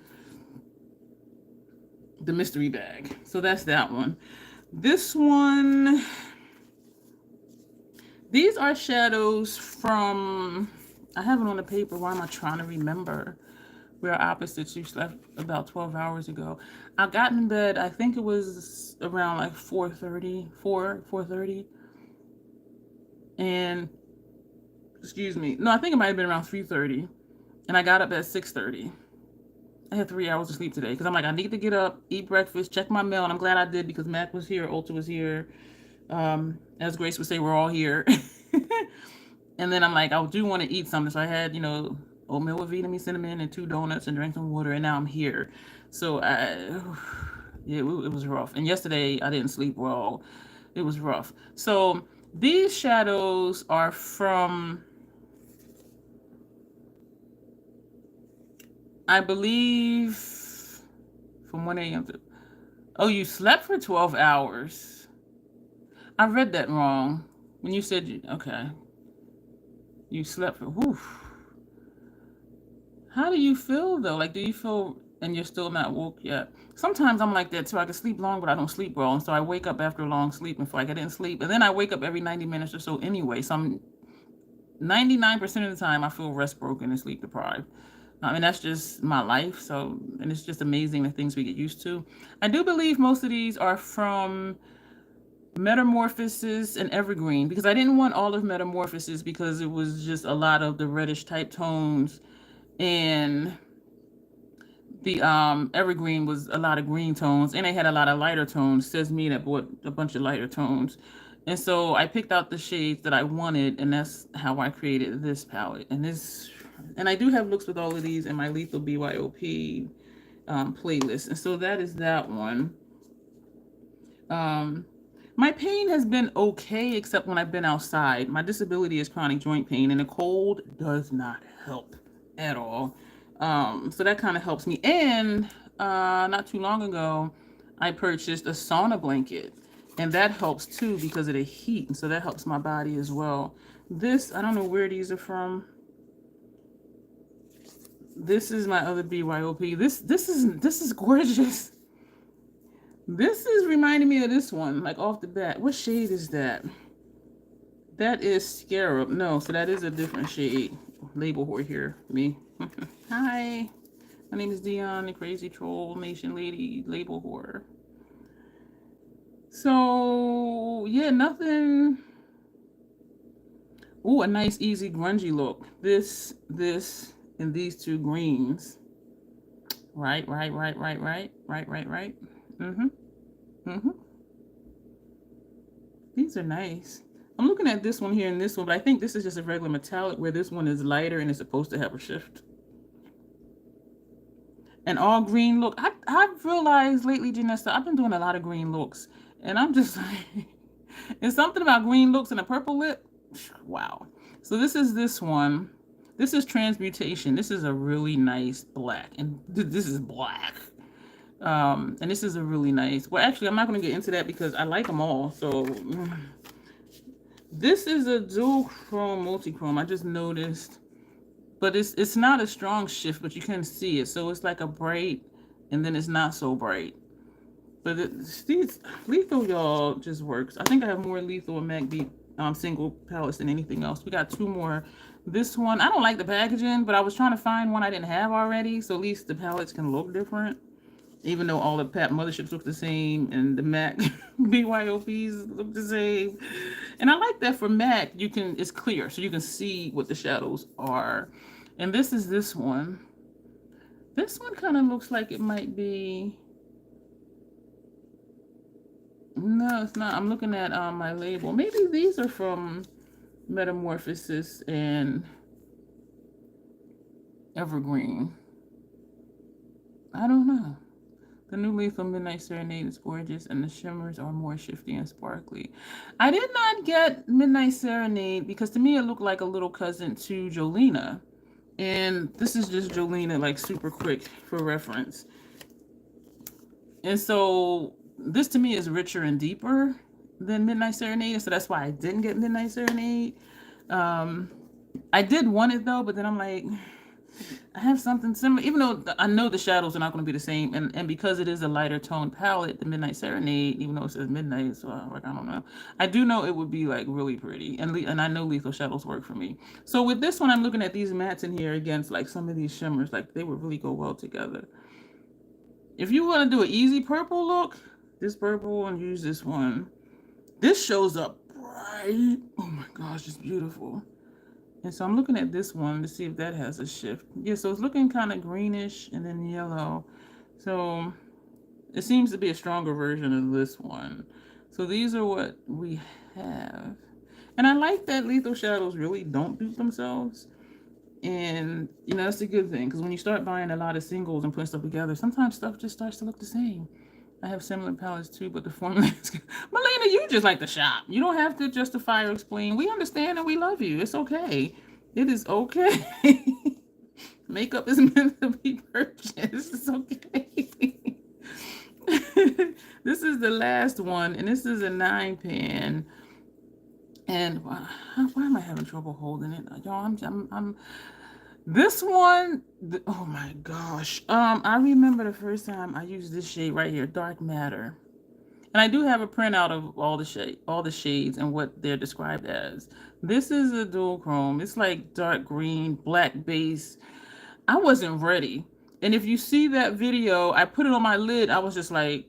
Speaker 1: the mystery bag. So that's that one. This one, These are shadows from, I have it on the paper. Why am I trying to remember? We're opposites. You slept about 12 hours ago. I got in bed, I think it was around like 4:30, 4:30. And, excuse me. No, I think it might have been around 3:30. And I got up at 6:30. I had 3 hours of sleep today because I'm like, I need to get up, eat breakfast, check my mail. And I'm glad I did because Mac was here, Ulta was here. As Grace would say, we're all here. And then I'm like, I do want to eat something. So I had, oatmeal with Vietnamese cinnamon and 2 donuts and drank some water. And now I'm here. So yeah, it was rough. And yesterday I didn't sleep well. It was rough. So these shadows are from, I believe, from 1 a.m. to, oh, you slept for 12 hours. I read that wrong. When you said, okay, you slept for, whew. How do you feel though? Like, do you feel, and you're still not woke yet? Sometimes I'm like that too. I can sleep long, but I don't sleep well. And so I wake up after a long sleep and feel like I didn't sleep. And then I wake up every 90 minutes or so anyway. So I'm 99% of the time I feel rest broken and sleep deprived. I mean, that's just my life. So, and it's just amazing the things we get used to. I do believe most of these are from Metamorphosis and Evergreen because I didn't want all of Metamorphosis because it was just a lot of the reddish type tones, and the Evergreen was a lot of green tones, and they had a lot of lighter tones. Says me that bought a bunch of lighter tones. And so I picked out the shades that I wanted, and that's how I created this palette. And I do have looks with all of these in my Lethal BYOP playlist. And so that is that one. My pain has been okay, except when I've been outside. My disability is chronic joint pain, and the cold does not help at all. So that kind of helps me. And not too long ago, I purchased a sauna blanket, and that helps too because of the heat. And so that helps my body as well. This, I don't know where these are from. This is my other BYOP. This is gorgeous. This is reminding me of this one, like off the bat. What shade is that? That is Scarab. No, so that is a different shade. Label whore here, me. Hi, my name is Dion, the crazy troll nation lady label whore. So yeah, nothing. Ooh, a nice easy grungy look. This, and these two greens. Right. These are nice. I'm looking at this one here and this one, but I think this is just a regular metallic where this one is lighter and it's supposed to have a shift. An all green look. I've realized lately, Janessa, I've been doing a lot of green looks. And I'm just like, it's something about green looks and a purple lip. Wow. So this is this one. This is Transmutation. This is a really nice black. And this is black. And this is a really nice, well, actually, I'm not going to get into that because I like them all. So this is a dual chrome, multi-chrome. I just noticed, but it's not a strong shift, but you can see it. So it's like a bright, and then it's not so bright. But these Lethal, y'all, just works. I think I have more Lethal and Mac Beat single palettes than anything else. We got 2 more. This one, I don't like the packaging, but I was trying to find one I didn't have already, so at least the palettes can look different. Even though all the motherships look the same and the Mac BYOPs look the same. And I like that for Mac, it's clear, so you can see what the shadows are. And this is this one. This one kind of looks like it might be, no, it's not. I'm looking at my label. Maybe these are from Metamorphosis and Evergreen. I don't know. The new Lethal Midnight Serenade is gorgeous, and the shimmers are more shifty and sparkly. I did not get Midnight Serenade because to me it looked like a little cousin to Jolena. And this is just Jolena, like super quick for reference. And so this to me is richer and deeper than Midnight Serenade, so that's why I didn't get Midnight Serenade. I did want it though, but then I'm like, I have something similar, even though I know the shadows are not going to be the same, and because it is a lighter tone palette, the Midnight Serenade, even though it says midnight, so like I don't know, I do know it would be like really pretty, and I know lethal shadows work for me. So with this one, I'm looking at these mattes in here against like some of these shimmers, like they would really go well together. If you want to do an easy purple look, this purple and use this one. This shows up bright. Oh my gosh, it's beautiful. And so I'm looking at this one to see if that has a shift. Yeah, so it's looking kind of greenish and then yellow. So it seems to be a stronger version of this one. So these are what we have. And I like that lethal shadows really don't dupe themselves. And, you know, that's a good thing. Because when you start buying a lot of singles and putting stuff together, sometimes stuff just starts to look the same. I have similar palettes too, but the formula is good. Melina, you just like to shop. You don't have to justify or explain. We understand and we love you. It's okay. It is okay. Makeup is meant to be purchased. It's okay. This is the last one, and this is a 9-pan. And why am I having trouble holding it? Y'all, I'm this one, oh my gosh. I remember the first time I used this shade right here, Dark Matter. And I do have a printout of all the shades and what they're described as. This is a dual chrome. It's like dark green, black base. I wasn't ready. And if you see that video, I put it on my lid. I was just like,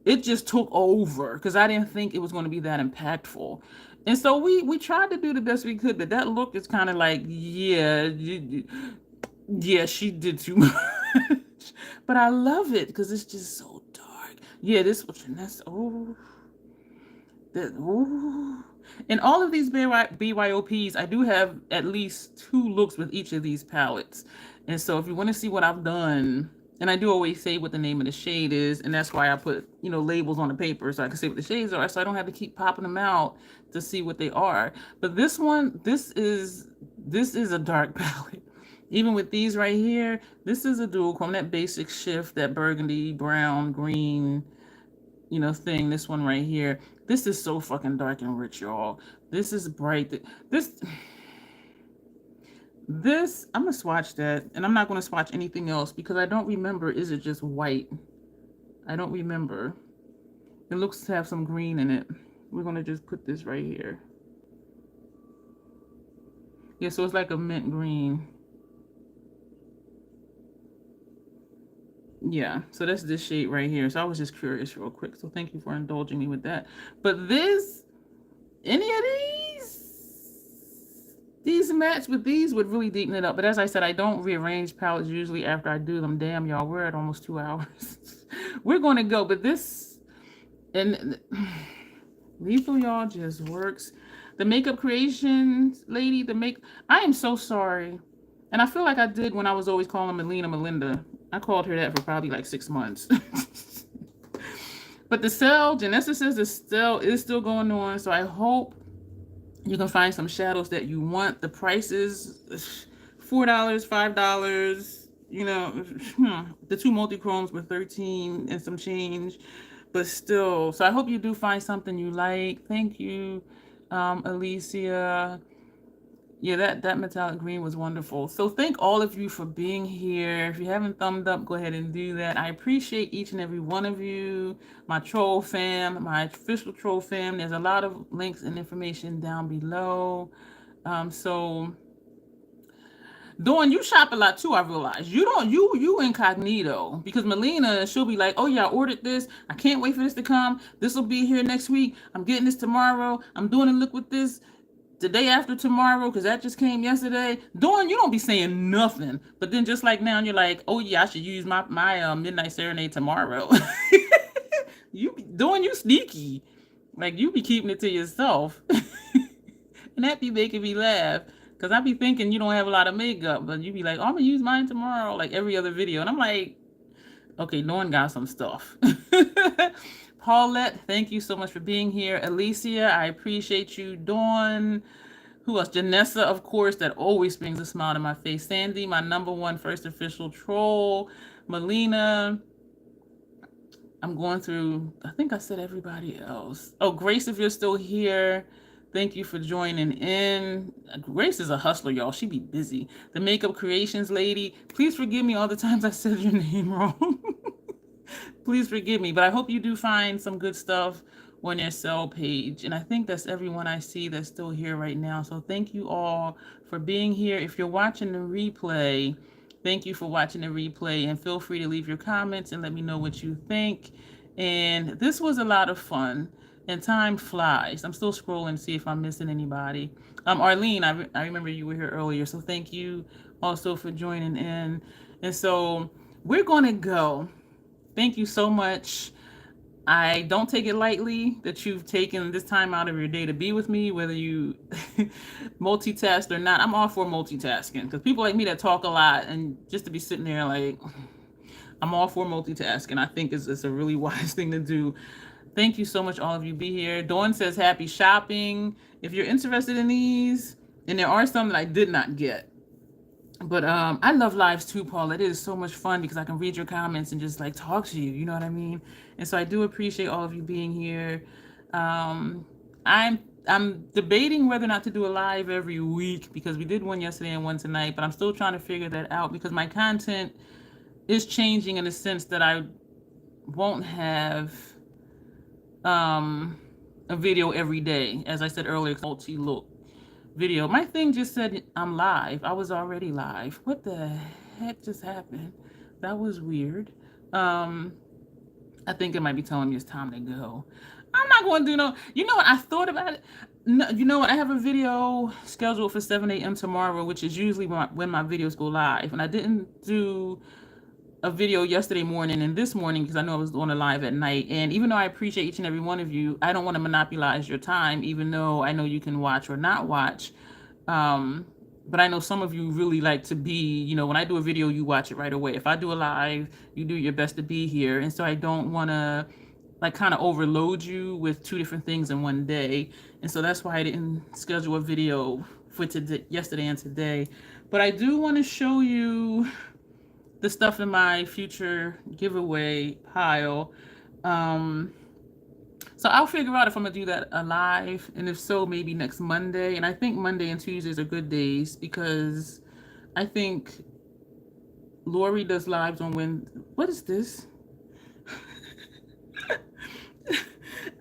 Speaker 1: it just took over because I didn't think it was going to be that impactful. And so we tried to do the best we could, but that look is kind of like, yeah, she did too much. But I love it because it's just so dark. Yeah, this was that's and all of these BYOPs, I do have at least 2 looks with each of these palettes. And so if you want to see what I've done, and I do always say what the name of the shade is, and that's why I put, you know, labels on the paper so I can say what the shades are, so I don't have to keep popping them out to see what they are. But this one, this is a dark palette. Even with these right here, this is a dual chrome, that basic shift, that burgundy, brown, green, you know, thing. This one right here, this is so fucking dark and rich, y'all. This is bright. This, I'm gonna swatch that, and I'm not gonna swatch anything else because I don't remember. Is it just white? I don't remember. It looks to have some green in it. We're gonna just put this right here. Yeah, so it's like a mint green. Yeah, so that's this shade right here. So I was just curious real quick. So thank you for indulging me with that. But this, any of these mattes with these would really deepen it up. But as I said, I don't rearrange palettes usually after I do them. Damn, y'all, we're at almost 2 hours. We're going to go. But this, and lethal, y'all, just works. The makeup creations lady, I am so sorry. And I feel like I did when I was always calling Melina Melinda. I called her that for probably like 6 months. But the sale, Janessa says the sale is still going on. So I hope you can find some shadows that you want. The prices, $4, $5. You know, the 2 multi-chromes were $13 and some change. But still, so I hope you do find something you like. Thank you, Alicia. Yeah, that metallic green was wonderful. So thank all of you for being here. If you haven't thumbed up, go ahead and do that. I appreciate each and every one of you. My troll fam, my official troll fam. There's a lot of links and information down below. So Dawn, you shop a lot too, I realize. You incognito. Because Melina, she'll be like, oh yeah, I ordered this. I can't wait for this to come. This will be here next week. I'm getting this tomorrow. I'm doing a look with this the day after tomorrow because that just came yesterday. Dawn, you don't be saying nothing. But then just like now, you're like, oh yeah, I should use my Midnight Serenade tomorrow. Dawn, you sneaky. Like, you be keeping it to yourself. And that be making me laugh. Because I be thinking you don't have a lot of makeup. But you be like, oh, I'm going to use mine tomorrow. Like every other video. And I'm like, okay, Dawn got some stuff. Paulette, thank you so much for being here. Alicia, I appreciate you. Dawn, who else? Janessa, of course, that always brings a smile to my face. Sandy, my #1 first official troll. Melina, I'm going through, I think I said everybody else. Oh, Grace, if you're still here, Thank you for joining in. Grace is a hustler, y'all. She be busy. The makeup creations lady. Please forgive me all the times I said your name wrong. Please forgive me, but I hope you do find some good stuff on your sell page. And I think that's everyone I see that's still here right now. So thank you all for being here. If you're watching the replay, thank you for watching the replay, and feel free to leave your comments and let me know what you think. And this was a lot of fun, and time flies. I'm still scrolling to see if I'm missing anybody. Arlene, I remember you were here earlier, so thank you also for joining in. And so we're going to go. Thank you so much. I don't take it lightly that you've taken this time out of your day to be with me, whether you multitask or not. I'm all for multitasking, because people like me that talk a lot, and just to be sitting there like, I'm all for multitasking. I think it's a really wise thing to do. Thank you so much, all of you. Be here. Dawn says happy shopping. If you're interested in these, and there are some that I did not get, but I love lives too, Paul. It is so much fun because I can read your comments and just like talk to you. You know what I mean? And so I do appreciate all of you being here. I'm debating whether or not to do a live every week, because we did one yesterday and one tonight, but I'm still trying to figure that out because my content is changing in the sense that I won't have a video every day. As I said earlier, multi-look video. My thing just said I'm live. I was already live. What the heck just happened? That was weird. I think it might be telling me it's time to go. I'm not going to do no. You know what? I thought about it. No, you know what? I have a video scheduled for 7 a.m. tomorrow, which is usually when my videos go live. And I didn't do a video yesterday morning and this morning because I know I was doing a live at night. And even though I appreciate each and every one of you, I don't want to monopolize your time, even though I know you can watch or not watch. But I know some of you really like to be, you know, when I do a video, you watch it right away. If I do a live, you do your best to be here. And so I don't want to like kind of overload you with two different things in one day. And so that's why I didn't schedule a video for today, yesterday and today. But I do want to show you the stuff in my future giveaway pile. So I'll figure out if I'm gonna do that live, and if so, maybe next Monday. And I think Monday and Tuesdays are good days because I think Lori does lives on Wednesday. What is this?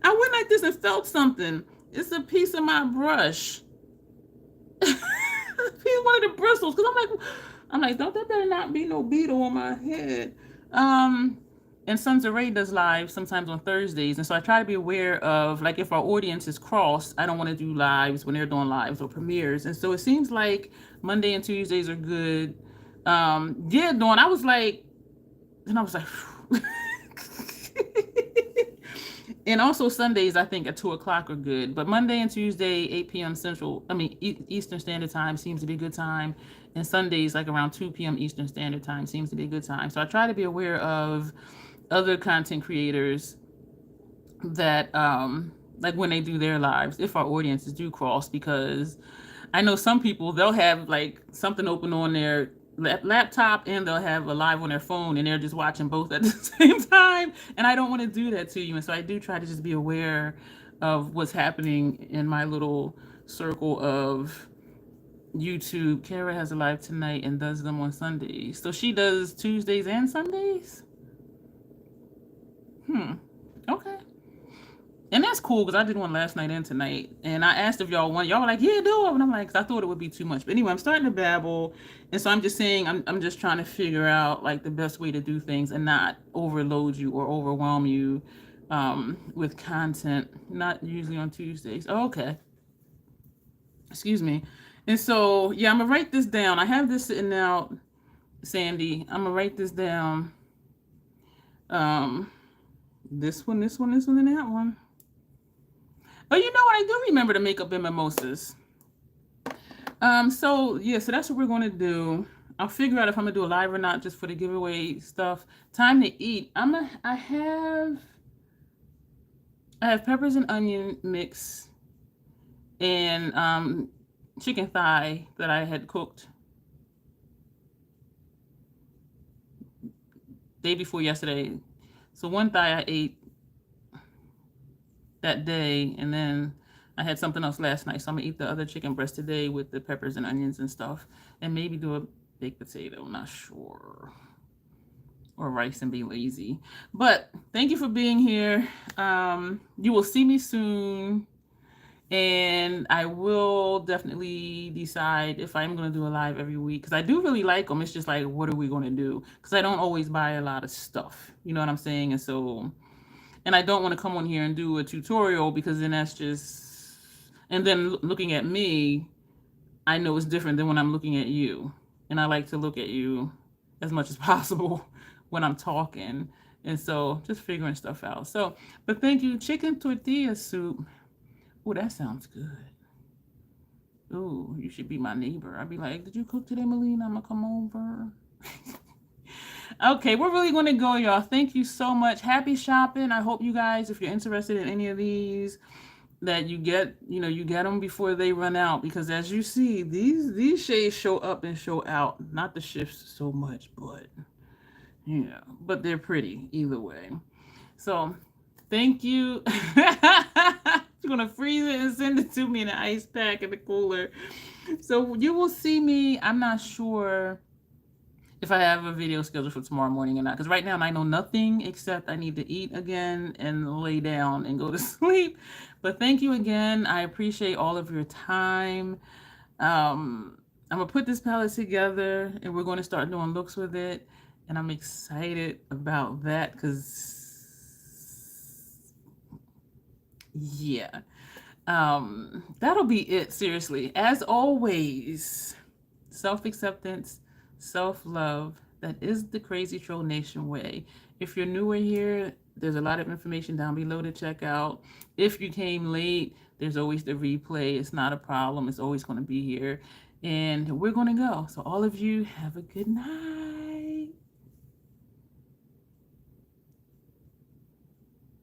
Speaker 1: I went like this and felt something. It's a piece of my brush. One of the bristles, because I'm like, don't that better not be no beetle on my head. And Sons of Ray does live sometimes on Thursdays. And so I try to be aware of, like, if our audience is crossed, I don't want to do lives when they're doing lives or premieres. And so it seems like Monday and Tuesdays are good. Yeah, Dawn, I was like, and also Sundays, I think at 2 o'clock are good. But Monday and Tuesday, 8 p.m. Eastern Standard Time seems to be a good time. And Sundays, like around 2 p.m. Eastern Standard Time seems to be a good time. So I try to be aware of other content creators that, like when they do their lives, if our audiences do cross, because I know some people, they'll have like something open on their laptop and they'll have a live on their phone and they're just watching both at the same time. And I don't want to do that to you. And so I do try to just be aware of what's happening in my little circle of YouTube. Kara has a live tonight and does them on Sundays. So she does Tuesdays and Sundays? Okay. And that's cool because I did one last night and tonight. And I asked if y'all want, y'all were like, yeah, do it. And I'm like, 'cause I thought it would be too much. But anyway, I'm starting to babble. And so I'm just saying, I'm just trying to figure out like the best way to do things and not overload you or overwhelm you with content. Not usually on Tuesdays. Oh, okay. Excuse me. And so, yeah, I'm going to write this down. I have this sitting out, Sandy. I'm going to write this down. This one, and that one. Oh, you know what? I do remember to make up in mimosas. So yeah, so that's what we're going to do. I'll figure out if I'm going to do a live or not just for the giveaway stuff. Time to eat. I have peppers and onion mix and chicken thigh that I had cooked day before yesterday. So one thigh I ate that day, and then I had something else last night, so I'm gonna eat the other chicken breast today with the peppers and onions and stuff, and maybe do a baked potato. I'm not sure, or rice and be lazy. But thank you for being here. You will see me soon, and I will definitely decide if I'm going to do a live every week, because I do really like them. It's just like, what are we going to do? Because I don't always buy a lot of stuff. You know what I'm saying? And so, and I don't want to come on here and do a tutorial, because then that's just, and then looking at me, I know it's different than when I'm looking at you. And I like to look at you as much as possible when I'm talking. And so just figuring stuff out. So, but thank you. Chicken tortilla soup. Oh, that sounds good. Ooh, you should be my neighbor. I'd be like, did you cook today, Melina? I'm going to come over. Okay, we're really going to go, y'all. Thank you so much. Happy shopping. I hope you guys, if you're interested in any of these, that you get, you get them before they run out, because as you see, these shades show up and show out. Not the shifts so much, but yeah, but they're pretty either way. So thank you. You're gonna freeze it and send it to me in an ice pack in the cooler. So you will see me. I'm not sure if I have a video scheduled for tomorrow morning or not, because right now I know nothing except I need to eat again and lay down and go to sleep. But thank you again. I appreciate all of your time. I'm gonna put this palette together and we're going to start doing looks with it, and I'm excited about that, because yeah, that'll be it. Seriously, as always, self-acceptance, self-love. That is the Crazy Troll Nation way. If you're newer here, there's a lot of information down below to check out. If you came late, there's always the replay. It's not a problem. It's always going to be here. And we're going to go. So all of you, have a good night.